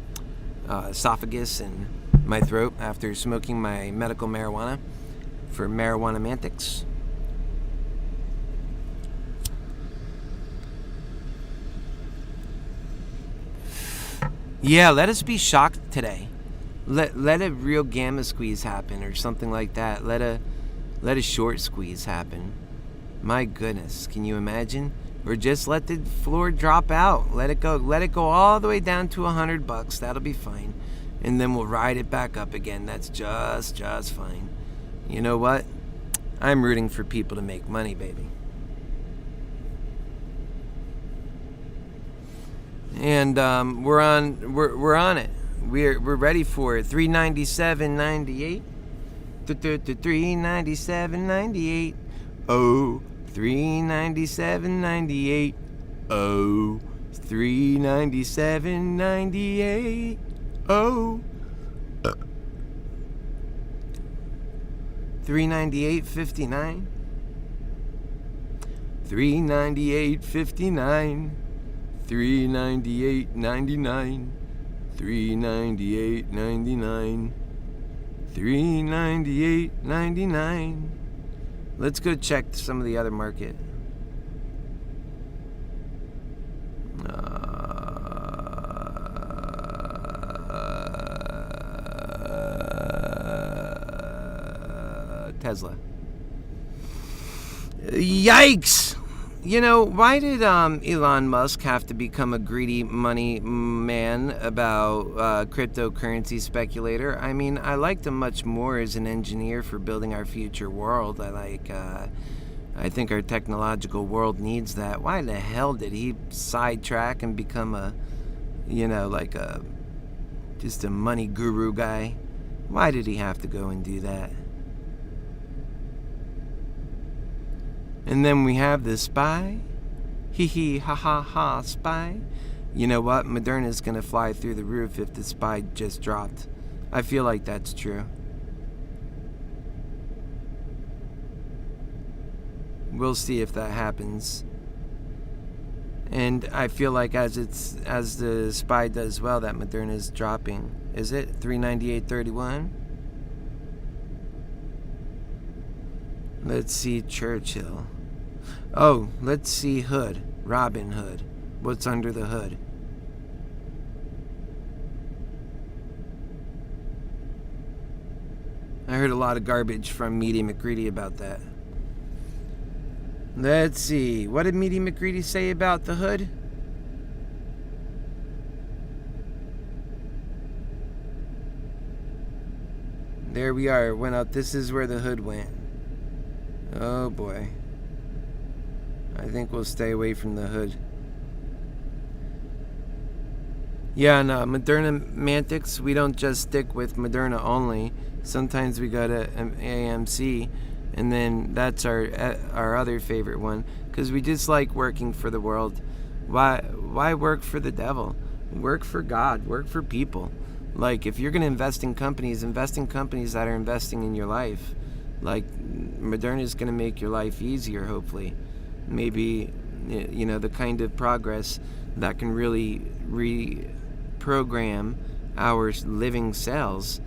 esophagus and my throat after smoking my medical marijuana for marijuana mantics. Yeah, let us be shocked today. Let a real gamma squeeze happen or something like that. Let a short squeeze happen. My goodness, can you imagine? Or just let the floor drop out. Let it go all the way down to $100. That'll be fine. And then we'll ride it back up again. That's just fine. You know what? I'm rooting for people to make money, baby. And we're on it. We're ready for it. $397.98. $397.98. Oh, $397.98. Oh, $397.98. Oh, $398.59. $398.59. $398.99. $398.99. $398.99. Let's go check some of the other market. Tesla. Yikes! You know, why did Elon Musk have to become a greedy money man about cryptocurrency speculator? I mean, I liked him much more as an engineer for building our future world. I think our technological world needs that. Why the hell did he sidetrack and become just a money guru guy? Why did he have to go and do that? And then we have the spy. Hee hee ha ha ha spy. You know what? Moderna's gonna fly through the roof if the spy just dropped. I feel like that's true. We'll see if that happens. And I feel like as the spy does well, that Moderna's dropping. Is it $398.31? Let's see Churchill. Oh, let's see Hood. Robin Hood. What's under the hood? I heard a lot of garbage from Meaty McGreedy about that. Let's see. What did Meaty McGreedy say about the hood? There we are. It went out. This is where the hood went. Oh boy. I think we'll stay away from the hood. Yeah, no, Moderna Mantics, we don't just stick with Moderna only. Sometimes we go to AMC, and then that's our other favorite one, because we just like working for the world. Why work for the devil? Work for God. Work for people. Like, if you're going to invest in companies that are investing in your life. Like, Moderna is going to make your life easier, hopefully. Maybe, the kind of progress that can really reprogram our living cells.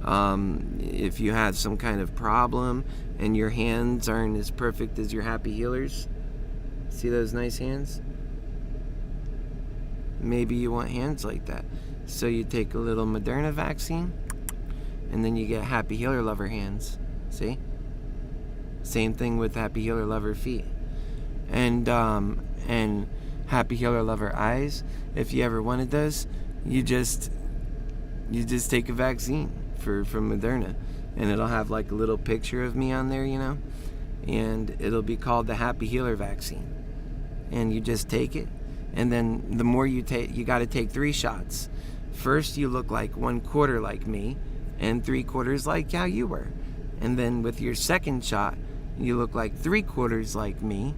If you have some kind of problem and your hands aren't as perfect as your Happy Healers, see those nice hands? Maybe you want hands like that. So you take a little Moderna vaccine, and then you get Happy Healer Lover hands. See? Same thing with Happy Healer Lover feet. And Happy Healer Lover eyes. If you ever wanted those, you just take a vaccine from Moderna, and it'll have like a little picture of me on there, and it'll be called the Happy Healer vaccine. And you just take it, and then the more you take, you got to take 3 shots. First, you look like 1/4 like me, and 3/4 like how you were. And then with your second shot, you look like 3/4 like me.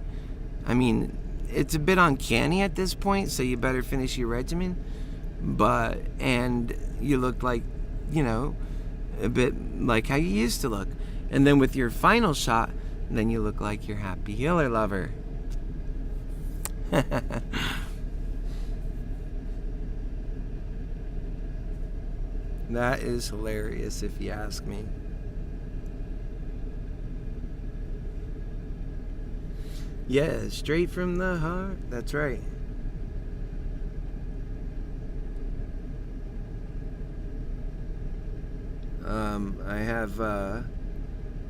I mean, it's a bit uncanny at this point, so you better finish your regimen. And you look like, a bit like how you used to look. And then with your final shot, then you look like your Happy Healer Lover. That is hilarious, if you ask me. Yeah, straight from the heart. That's right. I have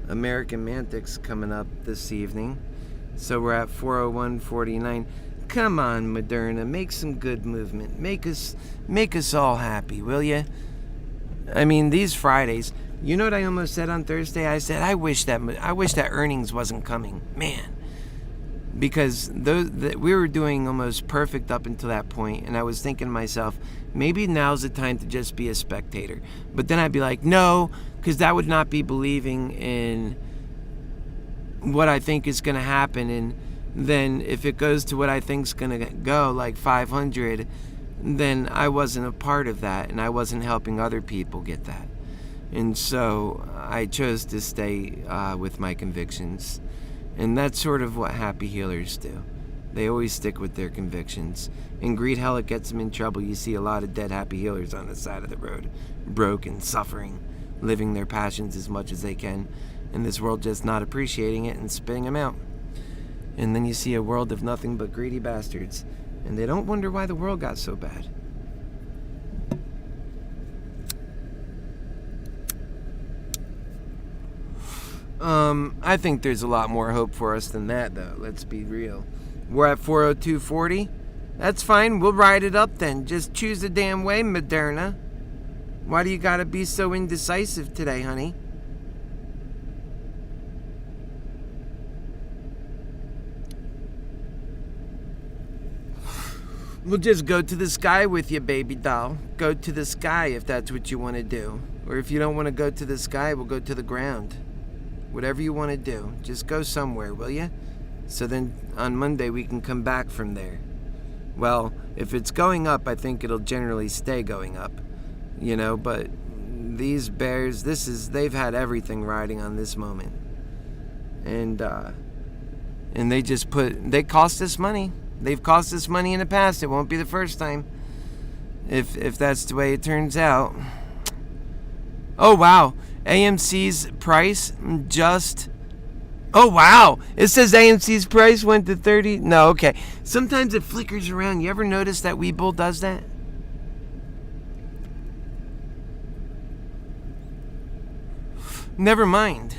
American Mantics coming up this evening. So we're at 401.49. Come on, Moderna, make some good movement. Make us all happy, will you? I mean, these Fridays. You know what I almost said on Thursday? I said I wish that earnings wasn't coming, man. Because we were doing almost perfect up until that point, and I was thinking to myself, maybe now's the time to just be a spectator. But then I'd be like, no, because that would not be believing in what I think is going to happen. And then if it goes to what I think's going to go, like 500, then I wasn't a part of that, and I wasn't helping other people get that. And so I chose to stay with my convictions. And that's sort of what happy healers do. They always stick with their convictions. And greed hell, it gets them in trouble. You see a lot of dead happy healers on the side of the road, broken, suffering, living their passions as much as they can, and this world just not appreciating it and spitting them out. And then you see a world of nothing but greedy bastards, and they don't wonder why the world got so bad. I think there's a lot more hope for us than that, though. Let's be real. We're at 402.40. That's fine. We'll ride it up then. Just choose a damn way, Moderna. Why do you gotta be so indecisive today, honey? We'll just go to the sky with you, baby doll. Go to the sky if that's what you want to do. Or if you don't want to go to the sky, we'll go to the ground. Whatever you want to do, just go somewhere, will you? So then on Monday we can come back from there. Well, if it's going up, I think it'll generally stay going up. But these bears, they've had everything riding on this moment. And they cost us money. They've cost us money in the past. It won't be the first time. If that's the way it turns out. Oh, wow. AMC's price oh, wow. It says AMC's price went to 30. No, okay. Sometimes it flickers around. You ever notice that Webull does that? Never mind.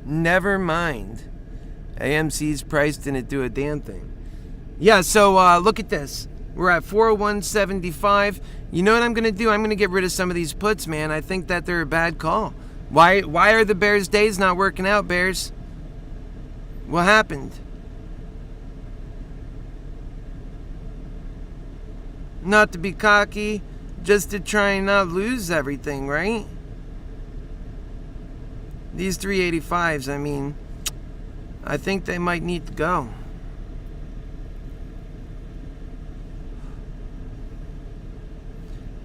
Never mind. AMC's price didn't do a damn thing. Yeah, so look at this. We're at 401.75. You know what I'm going to do? I'm going to get rid of some of these puts, man. I think that they're a bad call. Why are the Bears' days not working out, Bears? What happened? Not to be cocky, just to try and not lose everything, right? These 385s, I mean, I think they might need to go.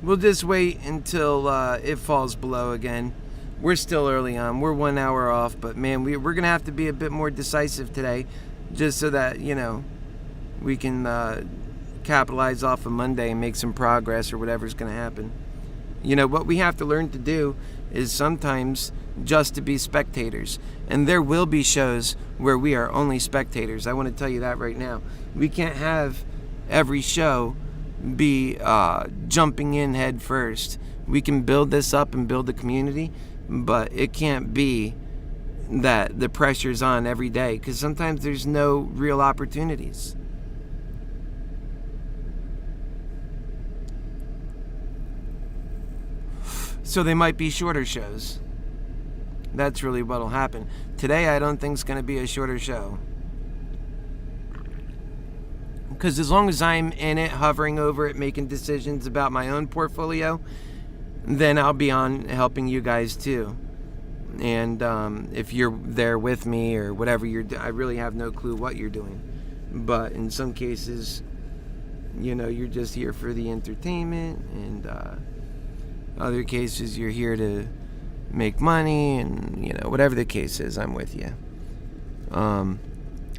we'll just wait until it falls below again. We're still early on. We're 1 hour off, but man, we're going to have to be a bit more decisive today, just so that, we can capitalize off of Monday and make some progress or whatever's going to happen. What we have to learn to do is sometimes just to be spectators. And there will be shows where we are only spectators. I want to tell you that right now. We can't have every show be jumping in head first. We can build this up and build the community, but it can't be that the pressure's on every day, because sometimes there's no real opportunities. So they might be shorter shows. That's really what'll happen. Today I don't think it's going to be a shorter show. Because as long as I'm in it, hovering over it, making decisions about my own portfolio, then I'll be on helping you guys too. And if you're there with me or whatever I really have no clue what you're doing. But in some cases, you're just here for the entertainment, and other cases you're here to make money, and whatever the case is, I'm with you.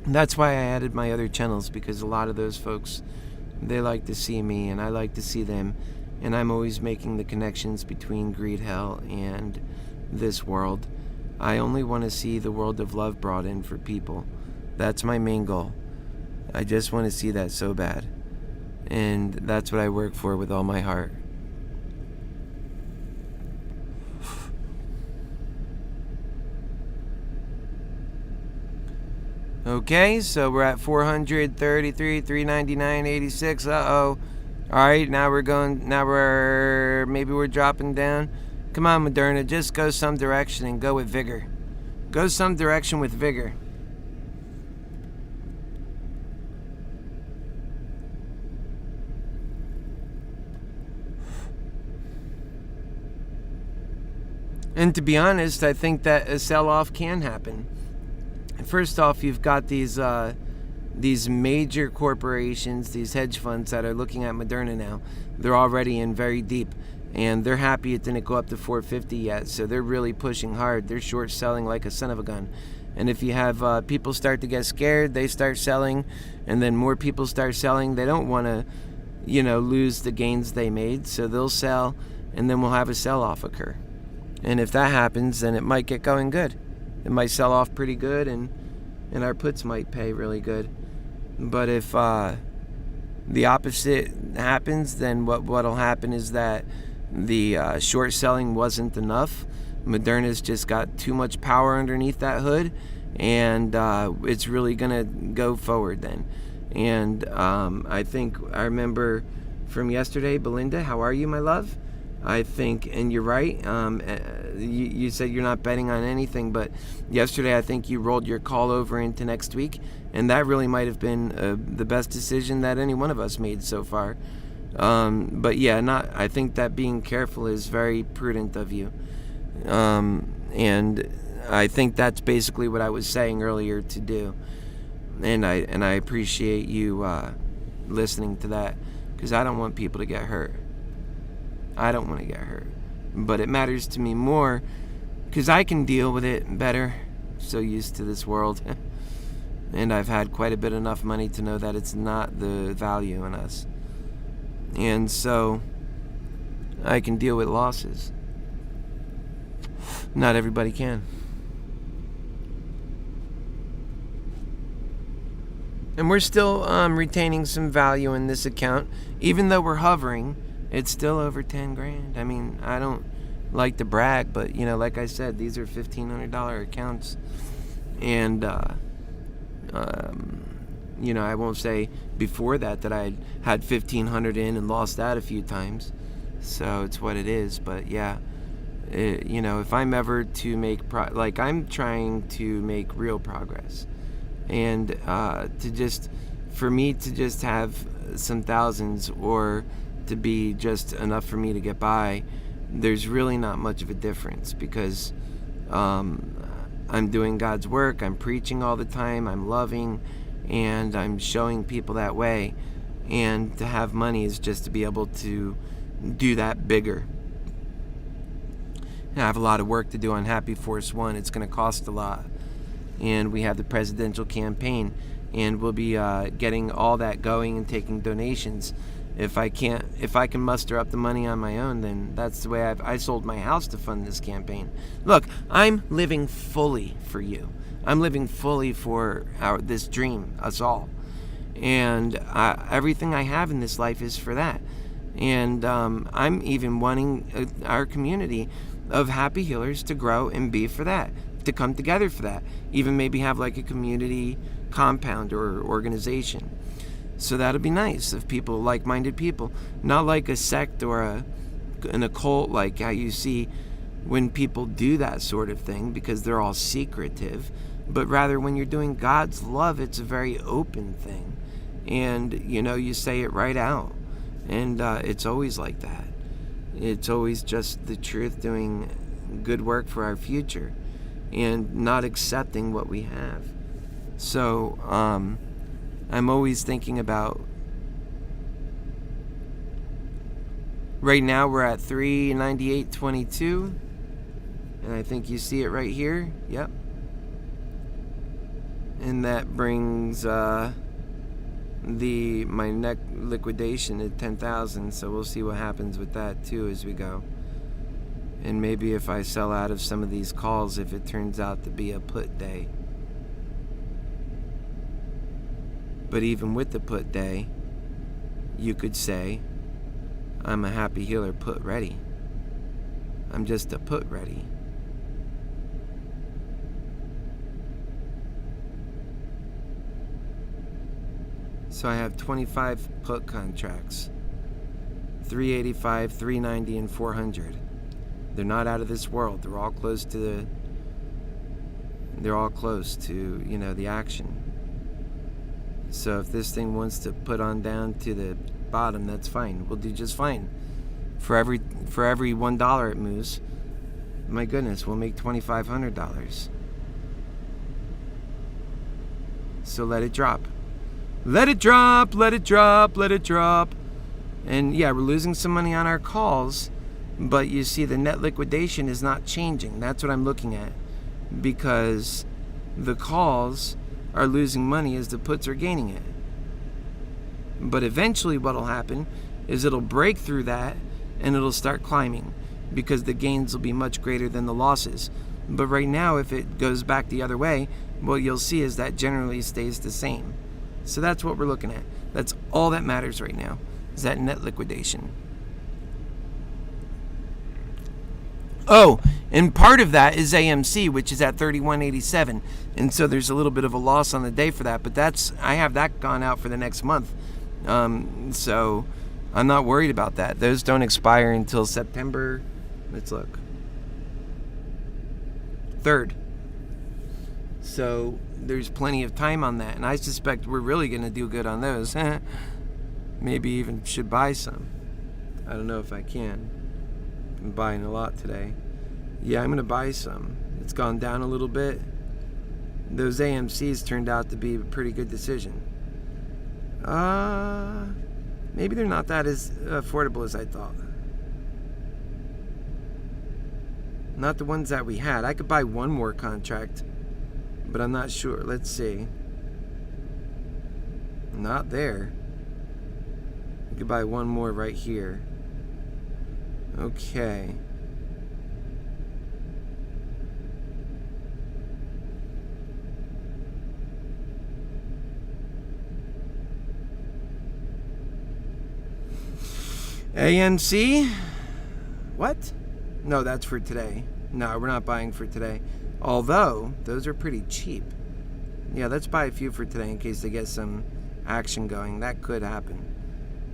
That's why I added my other channels, because a lot of those folks, they like to see me and I like to see them, and I'm always making the connections between greed, hell, and this world. I only want to see the world of love brought in for people. That's my main goal. I just want to see that so bad, and that's what I work for with all my heart. Okay, so we're at 433, 399, 86. Uh-oh. Alright, maybe we're dropping down. Come on, Moderna, just go some direction and go with vigor. Go some direction with vigor. And to be honest, I think that a sell-off can happen. First off, you've got these major corporations, these hedge funds that are looking at Moderna now. They're already in very deep, and they're happy it didn't go up to 450 yet, so they're really pushing hard. They're short selling like a son of a gun. And if you have people start to get scared, they start selling, and then more people start selling. They don't want to, lose the gains they made, so they'll sell, and then we'll have a sell-off occur. And if that happens, then it might get going good. It might sell off pretty good, and our puts might pay really good. But if the opposite happens, then what'll happen is that the short selling wasn't enough. Moderna's just got too much power underneath that hood, and it's really gonna go forward then. And I remember from yesterday, Belinda, how are you, my love? I think, and you're right, you said you're not betting on anything, but yesterday I think you rolled your call over into next week, and that really might have been the best decision that any one of us made so far. But yeah, I think that being careful is very prudent of you. And I think that's basically what I was saying earlier to do. And I appreciate you listening to that, because I don't want people to get hurt. I don't want to get hurt. But it matters to me more because I can deal with it better. So used to this world. And I've had quite a bit enough money to know that it's not the value in us. And so I can deal with losses. Not everybody can. And we're still retaining some value in this account. Even though we're hovering, it's still over 10 grand. I mean, I don't like to brag, but like I said, these are $1,500 accounts, and I won't say before that I had 1,500 in and lost that a few times. So it's what it is. But yeah, if I'm ever to make I'm trying to make real progress, and for me to just have some thousands, or to be just enough for me to get by, there's really not much of a difference, because I'm doing God's work, I'm preaching all the time, I'm loving, and I'm showing people that way. And to have money is just to be able to do that bigger. I have a lot of work to do on Happy Force 1. It's going to cost a lot. And we have the presidential campaign, and we'll be getting all that going and taking donations. If I can muster up the money on my own, then that's the way I sold my house to fund this campaign. Look, I'm living fully for you. I'm living fully for this dream, us all. And everything I have in this life is for that. And I'm even wanting our community of happy healers to grow and be for that, to come together for that. Even maybe have like a community compound or organization. So that'll be nice of people, like-minded people, not like a sect or an occult like how you see when people do that sort of thing because they're all secretive, but rather when you're doing God's love, it's a very open thing. And, you say it right out. And it's always like that. It's always just the truth, doing good work for our future and not accepting what we have. So I'm always thinking about, right now we're at 398.22, and I think you see it right here. Yep. And that brings my neck liquidation at 10,000, so we'll see what happens with that too as we go. And maybe if I sell out of some of these calls, if it turns out to be a put day. But even with the put day, you could say, I'm a happy healer put ready. I'm just a put ready. So I have 25 put contracts, 385, 390, and 400. They're not out of this world. They're all close to the action. So if this thing wants to put on down to the bottom, that's fine. We'll do just fine. For every $1 it moves, my goodness, we'll make $2,500. So let it drop. Let it drop, let it drop, let it drop. And yeah, we're losing some money on our calls, but you see the net liquidation is not changing. That's what I'm looking at. Because the calls are losing money as the puts are gaining it. But eventually what'll happen is it'll break through that and it'll start climbing because the gains will be much greater than the losses. But right now, if it goes back the other way, what you'll see is that generally stays the same. So that's what we're looking at. That's all that matters right now, is that net liquidation. Oh, and part of that is AMC, which is at 31.87, and so there's a little bit of a loss on the day for that. But I have that gone out for the next month, so I'm not worried about that. Those don't expire until September. Let's look. 3rd. So there's plenty of time on that, and I suspect we're really going to do good on those. Maybe even should buy some. I don't know if I can. I'm buying a lot today. Yeah, I'm going to buy some. It's gone down a little bit. Those AMCs turned out to be a pretty good decision. Maybe they're not that as affordable as I thought. Not the ones that we had. I could buy one more contract, but I'm not sure. Let's see. Not there. I could buy one more right here. Okay. AMC? What? No, that's for today. No, we're not buying for today. Although, those are pretty cheap. Yeah, let's buy a few for today in case they get some action going. That could happen.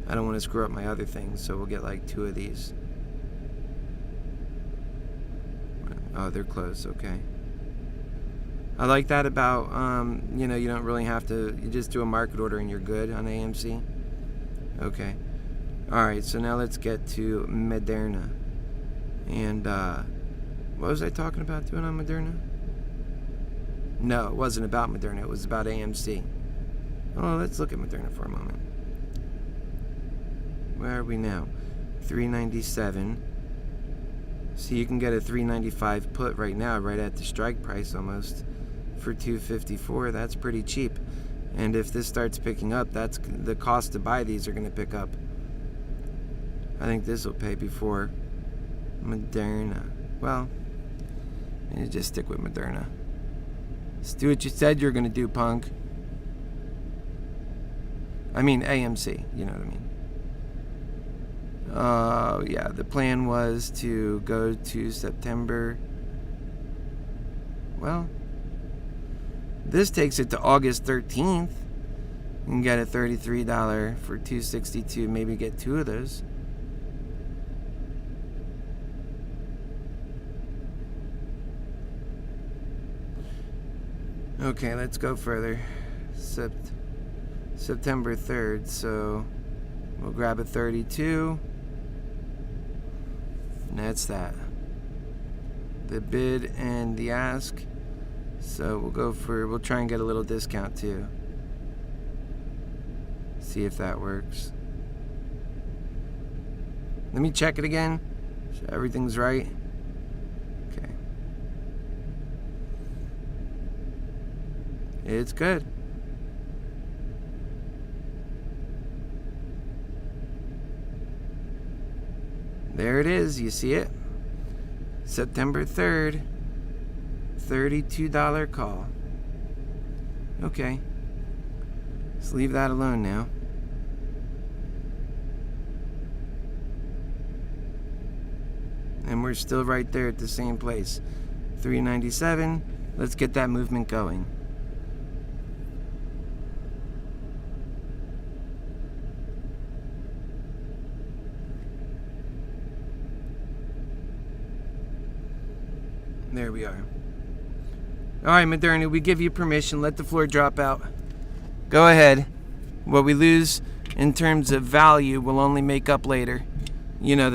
I don't want to screw up my other things, so we'll get like 2 of these. Oh, they're close. Okay. I like that about, you don't really have to, you just do a market order and you're good on AMC. Okay. Alright, so now let's get to Moderna. And, what was I talking about doing on Moderna? No, it wasn't about Moderna. It was about AMC. Oh, let's look at Moderna for a moment. Where are we now? $3.97. So you can get a $3.95 put right now, right at the strike price almost, for $2.54. That's pretty cheap. And if this starts picking up, that's the cost to buy these are going to pick up. I think this will pay before Moderna. Well, you just stick with Moderna. Just do what you said you're going to do, punk. I mean AMC, you know what I mean. Yeah, the plan was to go to September. Well, this takes it to August 13th. You can get a $33 for $2.62. Maybe get two of those. Okay, let's go further. September 3rd. So we'll grab a 32. And that's that. The bid and the ask. So we'll try and get a little discount too. See if that works. Let me check it again. So everything's right. Okay. It's good. There it is. You see it? September 3rd. $32 call. Okay. Let's leave that alone now. And we're still right there at the same place. $3.97. Let's get that movement going. There we are. All right, Moderna, we give you permission. Let the floor drop out. Go ahead. What we lose in terms of value will only make up later. You know,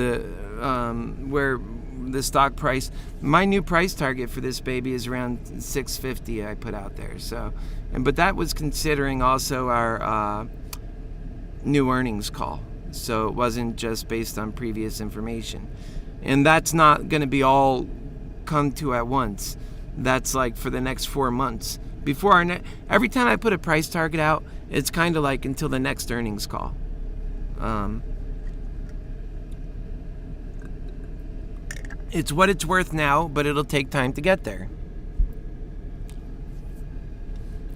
where the stock price. My new price target for this baby is around $6.50. I put out there. So, but that was considering also our new earnings call. So it wasn't just based on previous information, and that's not going to be all come to at once. That's like for the next 4 months. Before every time I put a price target out, it's kind of like until the next earnings call. It's what it's worth now, but it'll take time to get there.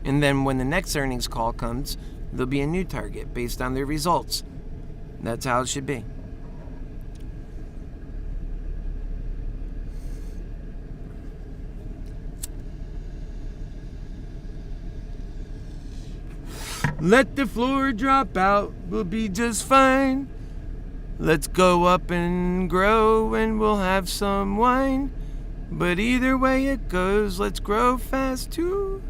And then when the next earnings call comes, there'll be a new target based on their results. That's how it should be. Let the floor drop out, we'll be just fine. Let's go up and grow and we'll have some wine. But either way it goes, let's grow fast too.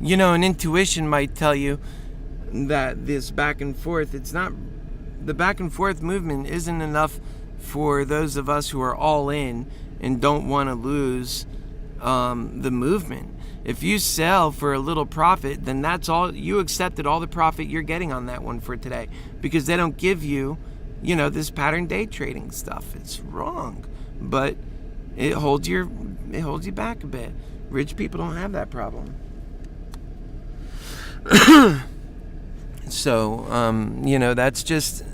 You know, an intuition might tell you that this back and forth, the back and forth movement isn't enough for those of us who are all in and don't want to lose the movement. If you sell for a little profit, then that's all. You accepted all the profit you're getting on that one for today, because they don't give you, this pattern day trading stuff. It's wrong, but it holds you back a bit. Rich people don't have that problem. So, that's just,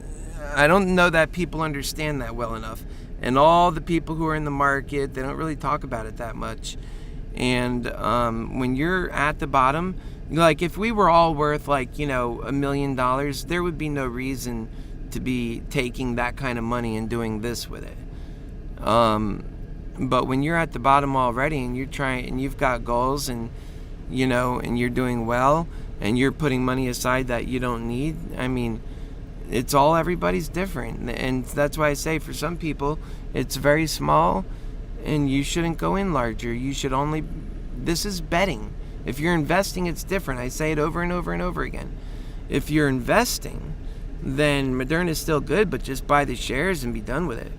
I don't know that people understand that well enough. And all the people who are in the market, they don't really talk about it that much. And when you're at the bottom, like if we were all worth $1 million, there would be no reason to be taking that kind of money and doing this with it. But when you're at the bottom already and you've got goals and you're doing well and you're putting money aside that you don't need, it's all, everybody's different. And that's why I say for some people it's very small and you shouldn't go in larger. You should only, this is betting. If you're investing, it's different. I say it over and over and over again. If you're investing, then Moderna is still good, but just buy the shares and be done with it.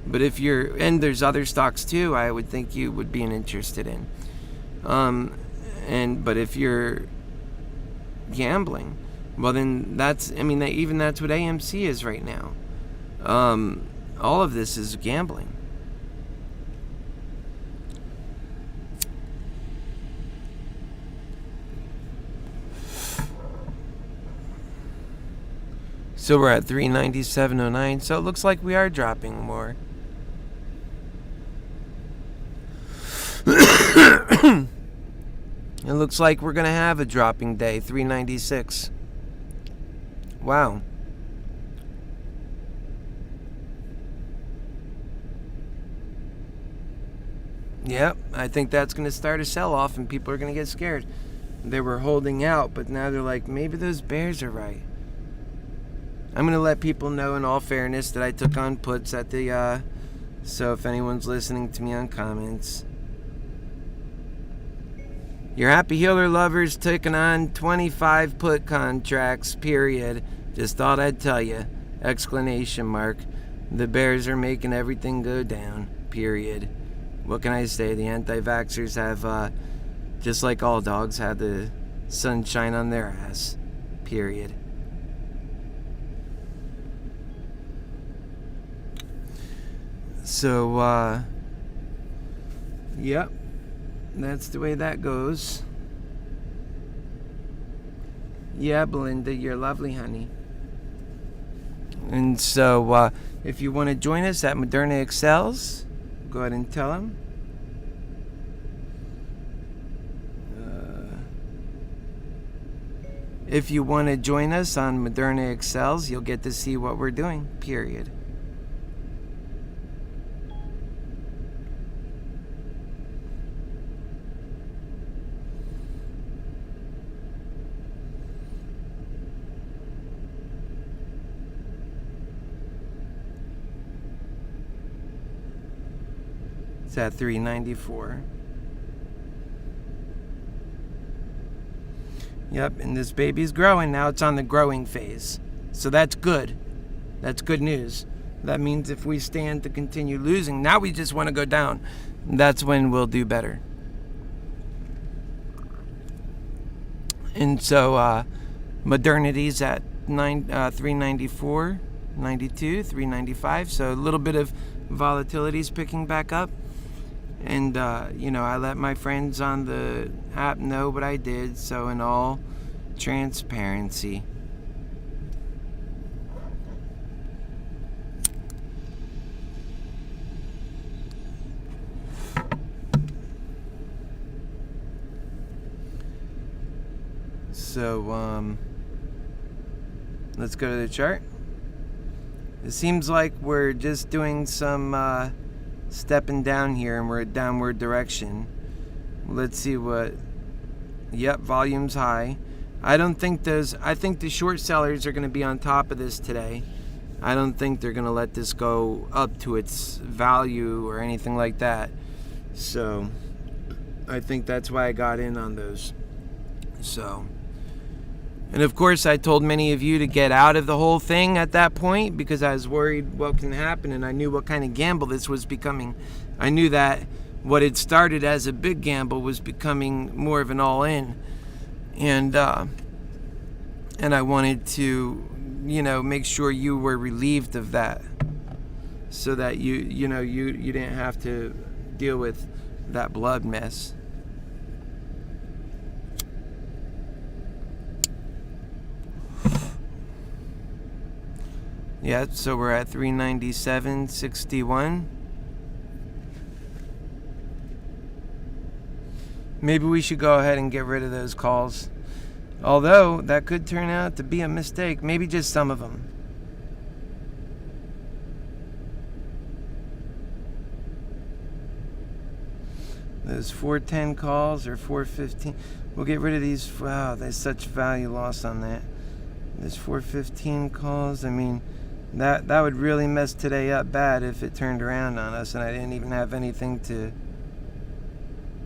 But and there's other stocks too I would think you would be interested in. But if you're gambling. Well, then that's what AMC is right now. All of this is gambling. So we're at 397.09. So it looks like we are dropping more. It looks like we're going to have a dropping day, 396. Wow. Yep, I think that's going to start a sell-off and people are going to get scared. They were holding out, but now they're like, maybe those bears are right. I'm going to let people know in all fairness that I took on puts at the, so if anyone's listening to me on comments. Your Happy Healer Lovers taking on 25 put contracts, period. Just thought I'd tell you. Exclamation mark. The bears are making everything go down, period. What can I say? The anti-vaxxers have, just like all dogs, have the sunshine on their ass, period. So, yep, that's the way that goes. Yeah, Belinda, you're lovely, honey. And so, if you want to join us at Moderna Excels, go ahead and tell them. If you want to join us on Moderna Excels, you'll get to see what we're doing, period. It's at 394. Yep, and this baby's growing. Now it's on the growing phase. So that's good. That's good news. That means if we stand to continue losing, now we just want to go down. That's when we'll do better. And so Modernity's at 394, 92, 395. So a little bit of volatility's picking back up. And, I let my friends on the app know what I did, so in all transparency. So, let's go to the chart. It seems like we're just doing some, stepping down here and we're a downward direction. Let's see what. Yep, volume's high. I think the short sellers are going to be on top of this today. I don't think they're going to let this go up to its value or anything like that. So I think that's why I got in on those. So, and of course I told many of you to get out of the whole thing at that point because I was worried what can happen, and I knew what kind of gamble this was becoming. I knew that what had started as a big gamble was becoming more of an all-in, and I wanted to, make sure you were relieved of that, so that you didn't have to deal with that blood mess. Yeah, so we're at 397.61. Maybe we should go ahead and get rid of those calls. Although, that could turn out to be a mistake. Maybe just some of them. Those 410 calls or 415. We'll get rid of these. Wow, there's such value loss on that. There's 415 calls. That would really mess today up bad if it turned around on us and I didn't even have anything to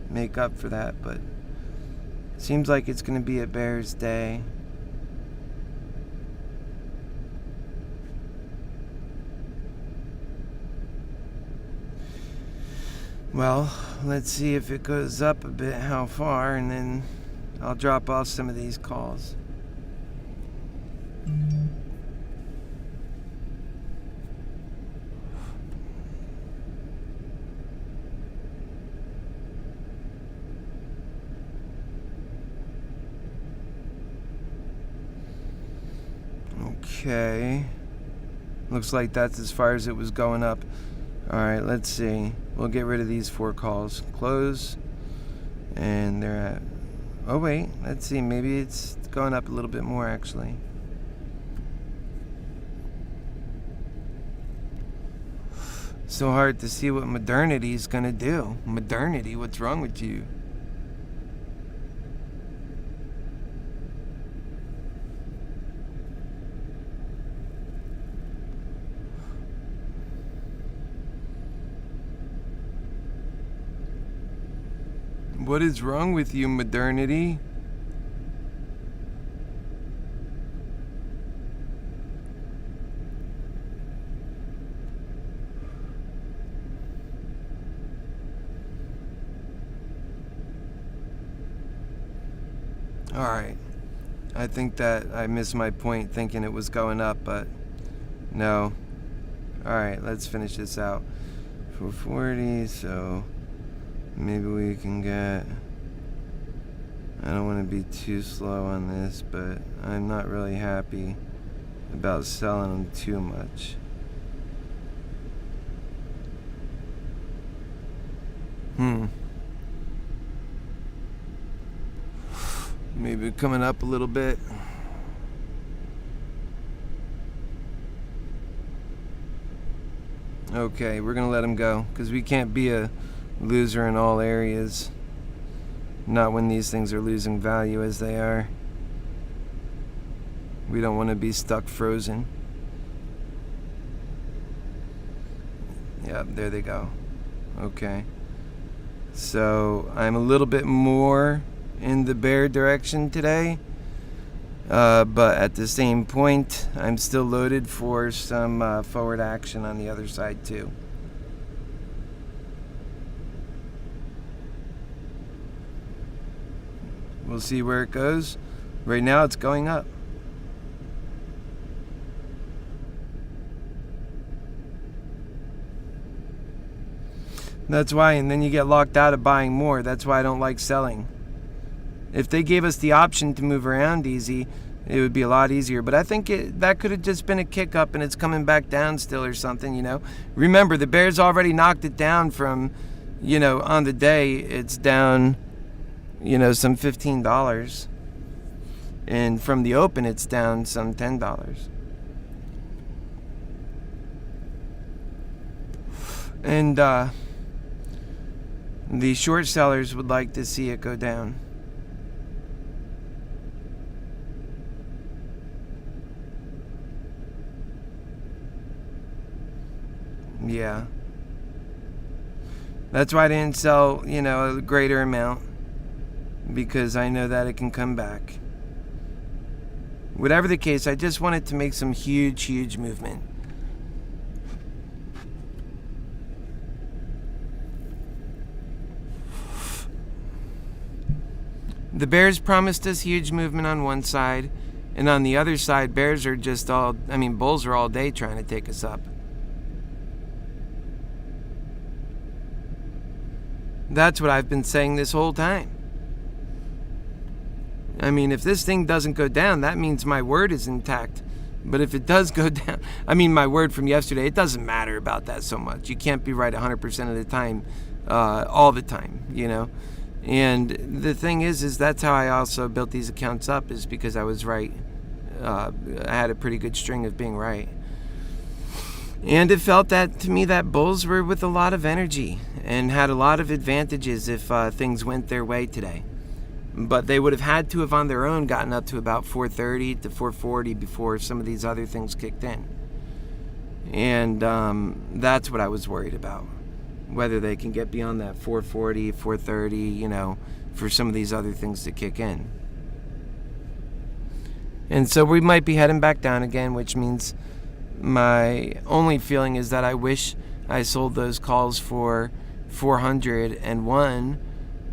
make up for that, but it seems like it's going to be a bear's day. Well, let's see if it goes up a bit, how far, and then I'll drop off some of these calls. Okay. Looks like that's as far as it was going up. Alright, let's see. We'll get rid of these 4 calls. Close. And they're at... Oh, wait. Let's see. Maybe it's going up a little bit more, actually. So hard to see what modernity's gonna do. Modernity, what's wrong with you? What is wrong with you, modernity? Alright. I think that I missed my point thinking it was going up, but no. Alright, let's finish this out. 440, so maybe we can get... I don't want to be too slow on this, but I'm not really happy about selling them too much. Maybe coming up a little bit. Okay, we're gonna let him go, because we can't be a loser in all areas. Not when these things are losing value as they are. We don't want to be stuck frozen. Yep, there they go. Okay. So I'm a little bit more in the bear direction today. But at the same point, I'm still loaded for some forward action on the other side too. We'll see where it goes. Right now it's going up. That's why, and then you get locked out of buying more. That's why I don't like selling. If they gave us the option to move around easy, it would be a lot easier. But I think that could have just been a kick up and it's coming back down still or something, you know. Remember, the bears already knocked it down from, you know, on the day it's down, you know, some $15. And from the open it's down some $10. And the short sellers would like to see it go down. Yeah. That's why I didn't sell, you know, a greater amount. Because I know that it can come back. Whatever the case, I just wanted to make some huge movement. The bears promised us huge movement on one side, and on the other side, bears are just bulls are all day trying to take us up. That's what I've been saying this whole time. I mean, if this thing doesn't go down, that means my word is intact. But if it does go down, my word from yesterday, it doesn't matter about that so much. You can't be right 100% of the time, all the time, you know. And the thing is that's how I also built these accounts up, is because I was right. I had a pretty good string of being right. And it felt that, to me, that bulls were with a lot of energy and had a lot of advantages if things went their way today. But they would have had to have on their own gotten up to about 430 to 440 before some of these other things kicked in. And that's what I was worried about. Whether they can get beyond that 440, 430, you know, for some of these other things to kick in. And so we might be heading back down again, which means my only feeling is that I wish I sold those calls for 401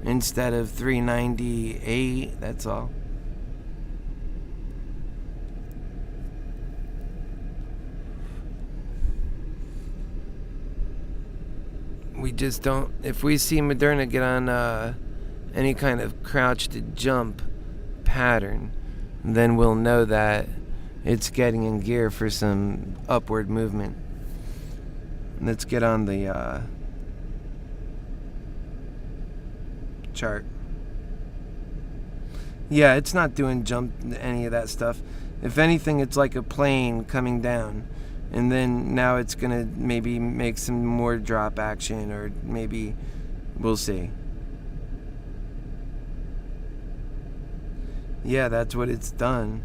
instead of 398. That's all. we just don't. If we see Moderna get on any kind of crouch to jump pattern, then we'll know that it's getting in gear for some upward movement. Let's get on the chart. Yeah, it's not doing jump any of that stuff. If anything, it's like a plane coming down, and then now it's gonna maybe make some more drop action, or maybe we'll see. Yeah, that's what it's done.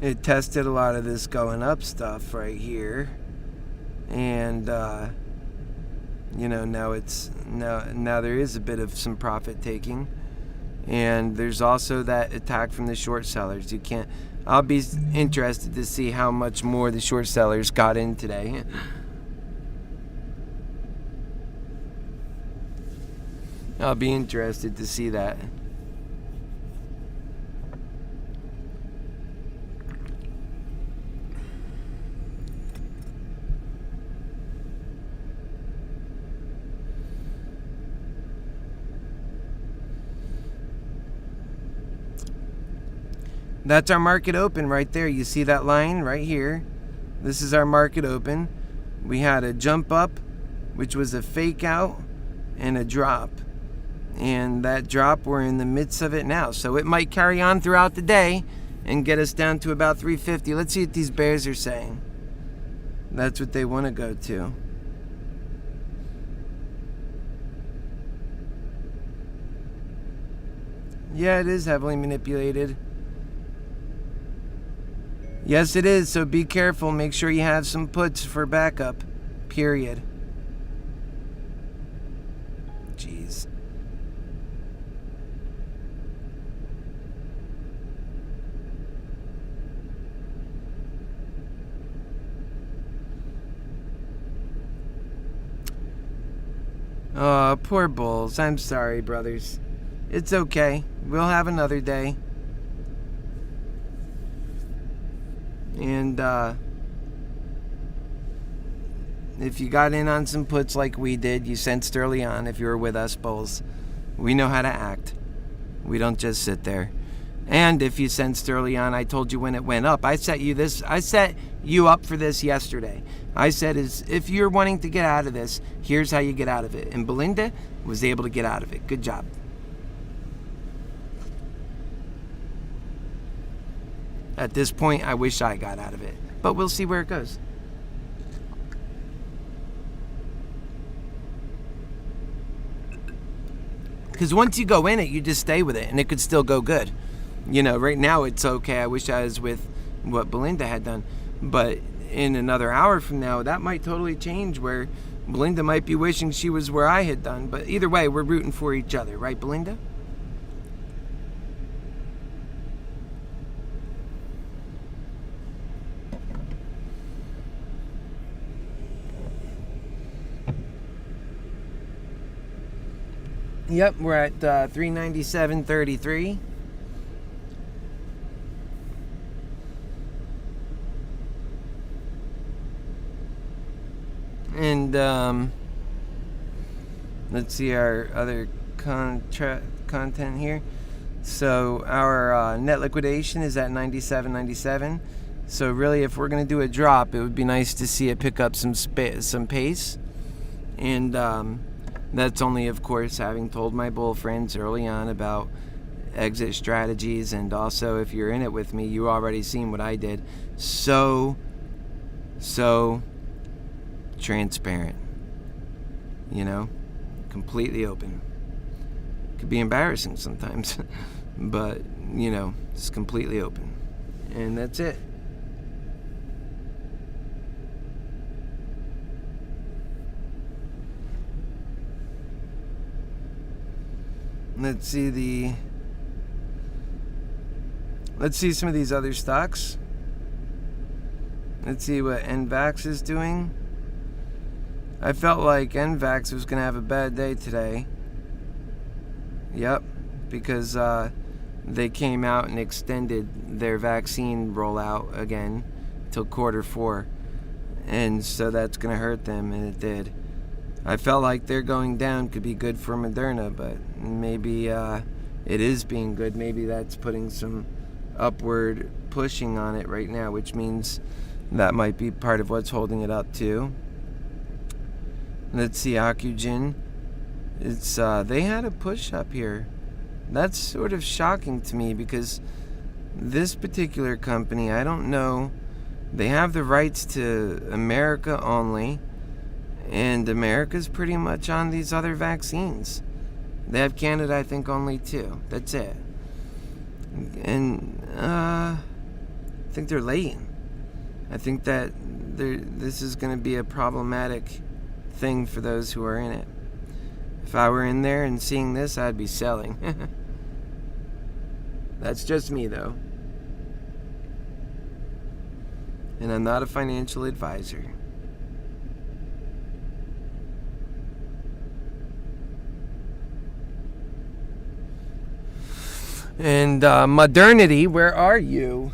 It tested a lot of this going up stuff right here, and now there is a bit of some profit taking, and there's also that attack from the short sellers. I'll be interested to see how much more the short sellers got in today. I'll be interested to see that. That's our market open right there. You see that line right here? This is our market open. We had a jump up, which was a fake out, and a drop. And that drop, we're in the midst of it now. So it might carry on throughout the day and get us down to about 350. Let's see what these bears are saying. That's what they want to go to. Yeah, it is heavily manipulated. Yes, it is, so be careful. Make sure you have some puts for backup. Period. Jeez. Oh, poor bulls. I'm sorry, brothers. It's okay. We'll have another day. And if you got in on some puts like we did, you sensed early on, if you were with us bulls, we know how to act. We don't just sit there. And if you sensed early on, I told you when it went up. I set you up for this yesterday. I said, if you're wanting to get out of this, here's how you get out of it. And Belinda was able to get out of it. Good job. At this point, I wish I got out of it. But we'll see where it goes. Because once you go in it, you just stay with it, and it could still go good. You know, right now it's okay. I wish I was with what Belinda had done. But in another hour from now, that might totally change, where Belinda might be wishing she was where I had done. But either way, we're rooting for each other. Right, Belinda? Yep, we're at 397.33. And let's see our other content here. So our net liquidation is at 97.97. So really, if we're going to do a drop, it would be nice to see it pick up some pace. And that's only, of course, having told my bull friends early on about exit strategies, and also if you're in it with me, you already seen what I did. So transparent, you know, completely open. Could be embarrassing sometimes, but you know, it's completely open, and that's it. Let's see some of these other stocks. Let's see what NVAX is doing. I felt like NVAX was going to have a bad day today. Yep, because they came out and extended their vaccine rollout again till Q4. And so that's going to hurt them, and it did. I felt like their going down could be good for Moderna, but maybe it is being good. Maybe that's putting some upward pushing on it right now, which means that might be part of what's holding it up too. Let's see, Ocugen. It's they had a push up here. That's sort of shocking to me because this particular company, I don't know, they have the rights to America only, and America's pretty much on these other vaccines. They have Canada, I think, only too. That's it. And I think they're late. I think that this is going to be a problematic thing for those who are in it. If I were in there and seeing this, I'd be selling. That's just me, though. And I'm not a financial advisor. And modernity, where are you?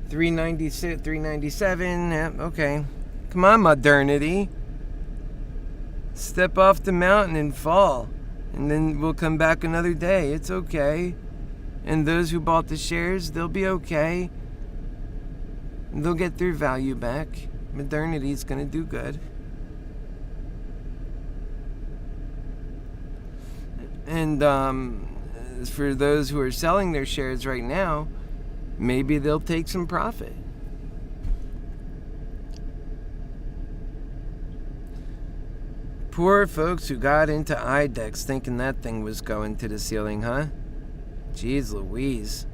396, 397. Yeah, okay. Come on, modernity. Step off the mountain and fall. And then we'll come back another day. It's okay. And those who bought the shares, they'll be okay. They'll get their value back. Modernity's going to do good. And for those who are selling their shares right now, maybe they'll take some profit. Poor folks who got into IDEX thinking that thing was going to the ceiling, huh? Jeez Louise.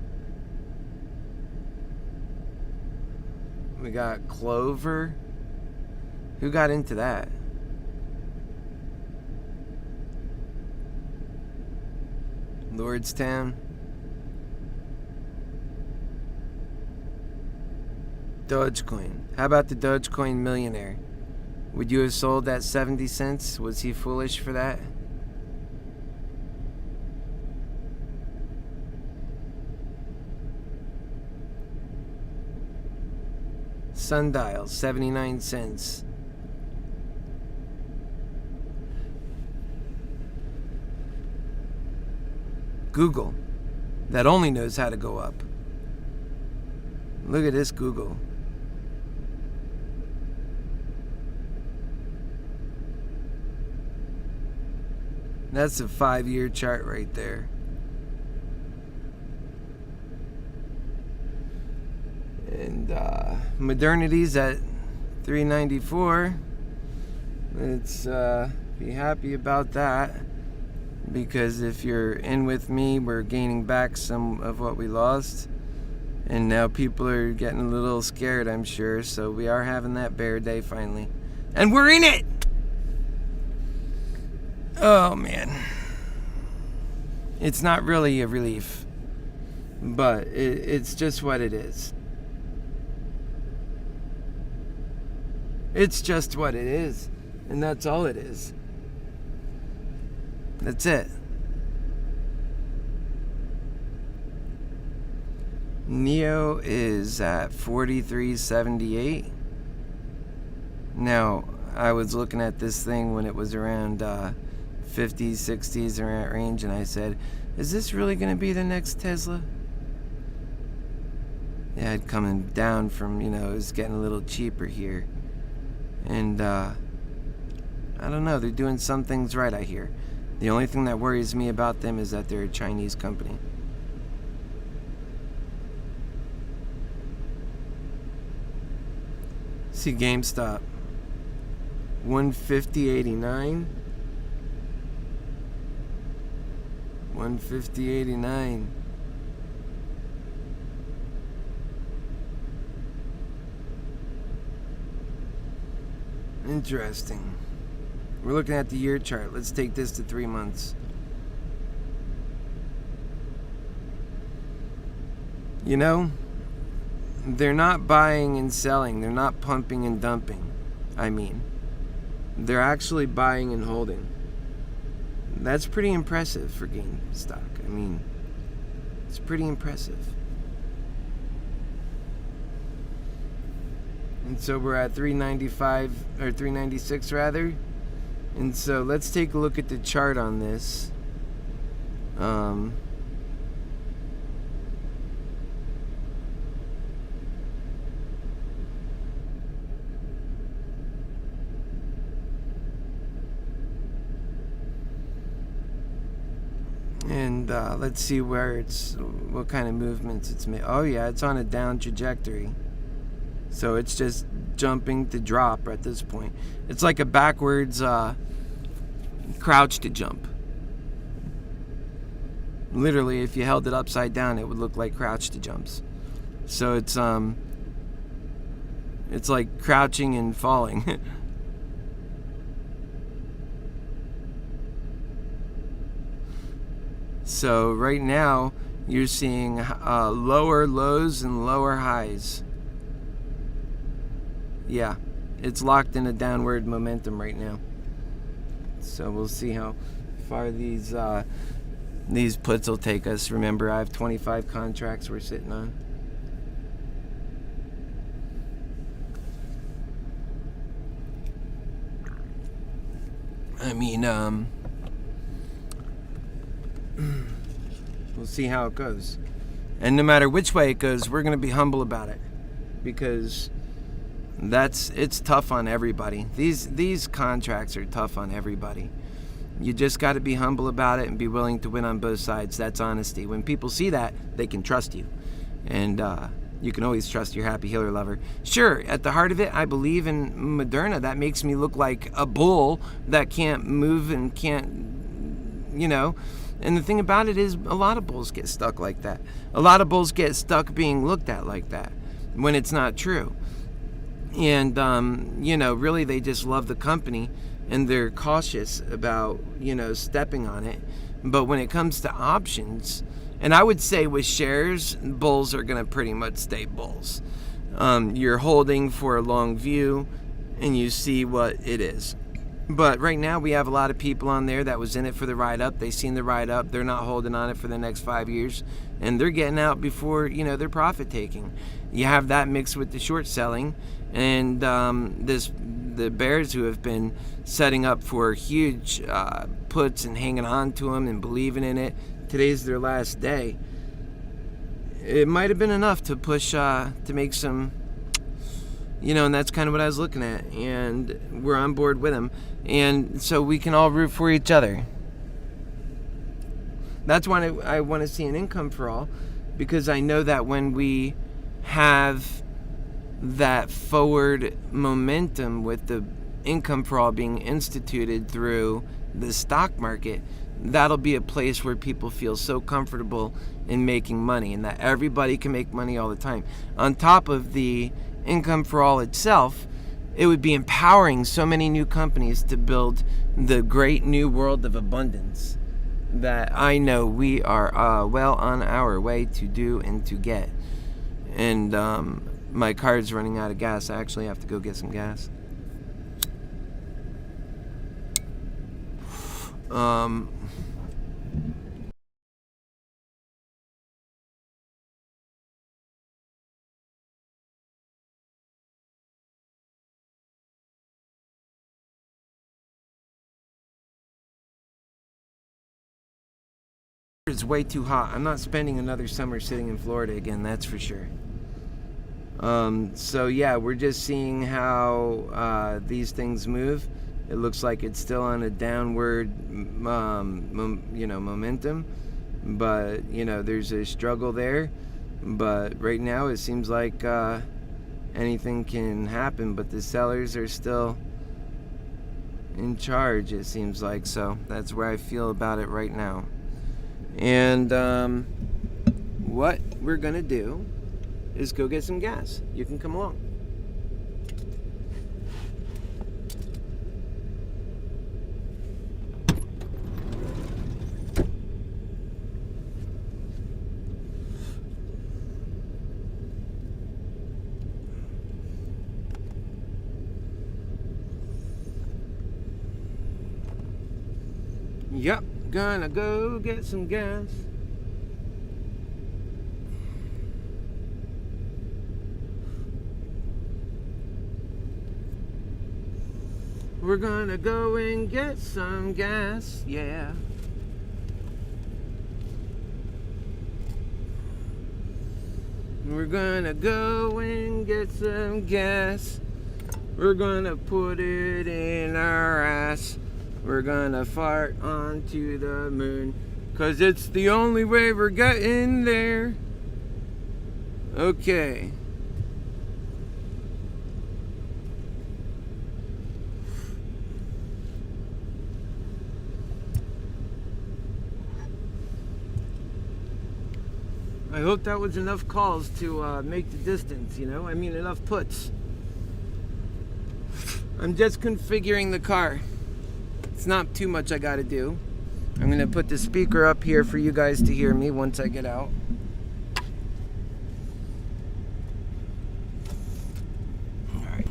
We got Clover. Who got into that? Lordstown. Dogecoin. How about the Dogecoin millionaire? Would you have sold at 70 cents? Was he foolish for that? Sundial, 79 cents. Google, that only knows how to go up. Look at this Google. That's a 5-year chart right there. And Modernity's at 394. Let's be happy about that, because if you're in with me, we're gaining back some of what we lost, and now people are getting a little scared, I'm sure. So we are having that bear day finally, and we're in it. Oh man, it's not really a relief, but it's just what it is. It's just what it is, and that's all it is. That's it. Neo is at 43.78. Now, I was looking at this thing when it was around 50s, 60s, around that range, and I said, is this really going to be the next Tesla? Yeah, it coming down from, it was getting a little cheaper here. And, I don't know, they're doing some things right, I hear. The only thing that worries me about them is that they're a Chinese company. See GameStop. 150.89. 150.89. Interesting. We're looking at the year chart. Let's take this to 3 months. They're not buying and selling. They're not pumping and dumping. They're actually buying and holding. That's pretty impressive for GameStop. It's pretty impressive. And so we're at 395, or 396 rather. And so let's take a look at the chart on this. And let's see what kind of movements it's made. Oh yeah, it's on a down trajectory. So it's just jumping to drop at this point. It's like a backwards crouch to jump. Literally, if you held it upside down, it would look like crouch to jumps. So it's like crouching and falling. So right now, you're seeing lower lows and lower highs. Yeah, it's locked in a downward momentum right now. So we'll see how far these puts will take us. Remember, I have 25 contracts we're sitting on. I mean, we'll see how it goes. And no matter which way it goes, we're going to be humble about it, because it's tough on everybody. These contracts are tough on everybody. You just got to be humble about it and be willing to win on both sides. That's honesty. When people see that, they can trust you. And you can always trust your happy healer lover. Sure, at the heart of it, I believe in Moderna. That makes me look like a bull that can't move and can't, you know. And the thing about it is, a lot of bulls get stuck like that. A lot of bulls get stuck being looked at like that when it's not true. And, you know, really they just love the company and they're cautious about, you know, stepping on it. But when it comes to options, and I would say with shares, bulls are going to pretty much stay bulls. You're holding for a long view and you see what it is. But right now we have a lot of people on there that was in it for the ride up. They seen the ride up. They're not holding on it for the next 5 years. And they're getting out before, you know, they're profit taking. You have that mixed with the short selling. And the bears who have been setting up for huge puts and hanging on to them and believing in it. Today's their last day. It might have been enough to push, to make some, you know, and that's kind of what I was looking at. And we're on board with them. And so we can all root for each other. That's why I want to see an income for all, because I know that when we have that forward momentum with the income for all being instituted through the stock market, that'll be a place where people feel so comfortable in making money, and that everybody can make money all the time. On top of the income for all itself, it would be empowering so many new companies to build the great new world of abundance that I know we are well on our way to do and to get. And my car's running out of gas. I actually have to go get some gas. It's way too hot. I'm not spending another summer sitting in Florida again, that's for sure. So yeah, we're just seeing how these things move. It looks like it's still on a downward, momentum, but there's a struggle there. But right now, it seems like anything can happen. But the sellers are still in charge. It seems like so. That's where I feel about it right now. And what we're gonna do is go get some gas. You can come along. Yep, gonna go get some gas. We're gonna go and get some gas, yeah. We're gonna go and get some gas. We're gonna put it in our ass. We're gonna fart onto the moon, 'cause it's the only way we're getting there. Okay. I hope that was enough calls to make the distance, you know? I mean, enough puts. I'm just configuring the car. It's not too much I gotta do. I'm gonna put the speaker up here for you guys to hear me once I get out. Alright.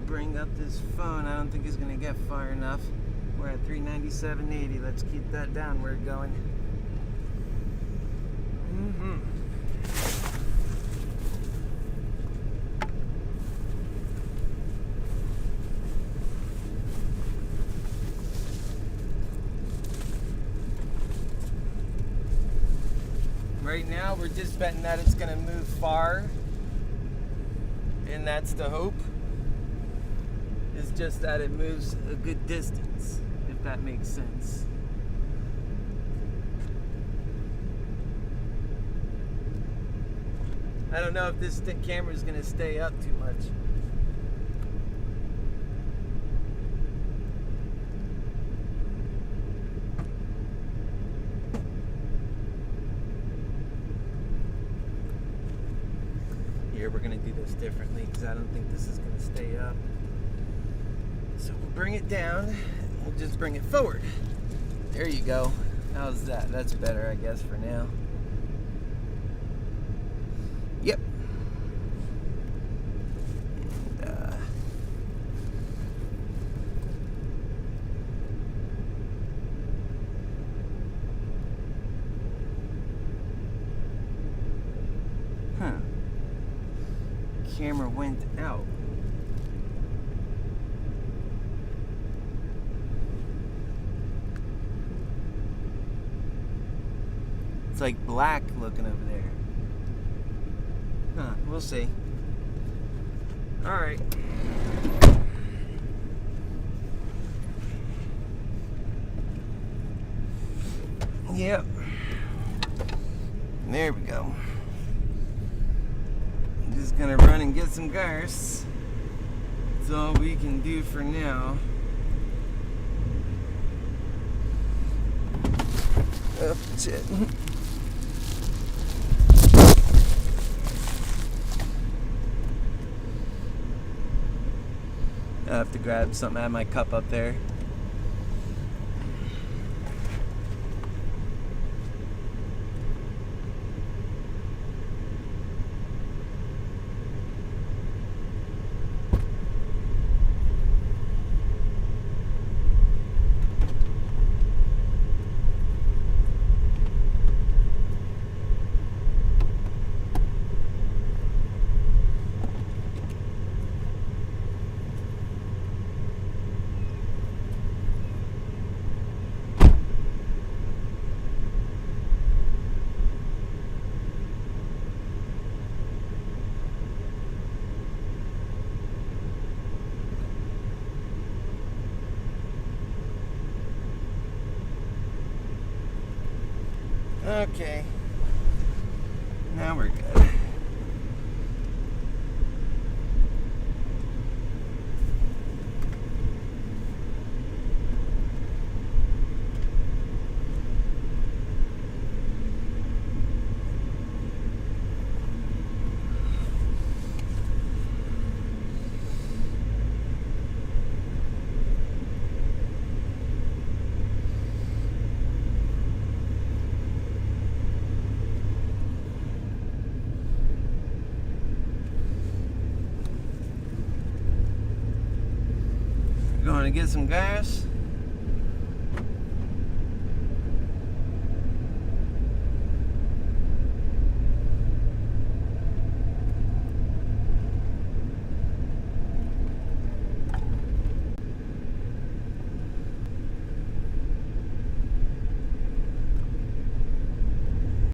Bring up this phone. I don't think it's gonna get far enough. We're at 397.80. Let's keep that downward going. Right now, we're just betting that it's gonna move far, and that's the hope. It's just that it moves a good distance, if that makes sense. I don't know if this camera is going to stay up too much. Here, we're going to do this differently because I don't think this is going to stay up. So we'll bring it down, we'll just bring it forward. There you go. How's that? That's better, I guess, for now. Yep. Camera went out. It's like black looking over there. Huh, we'll see. Alright. Yep. There we go. I'm just gonna run and get some gas. That's all we can do for now. Oh, shit. I have to grab something out of my cup up there. Okay, now we're good. Going to get some gas.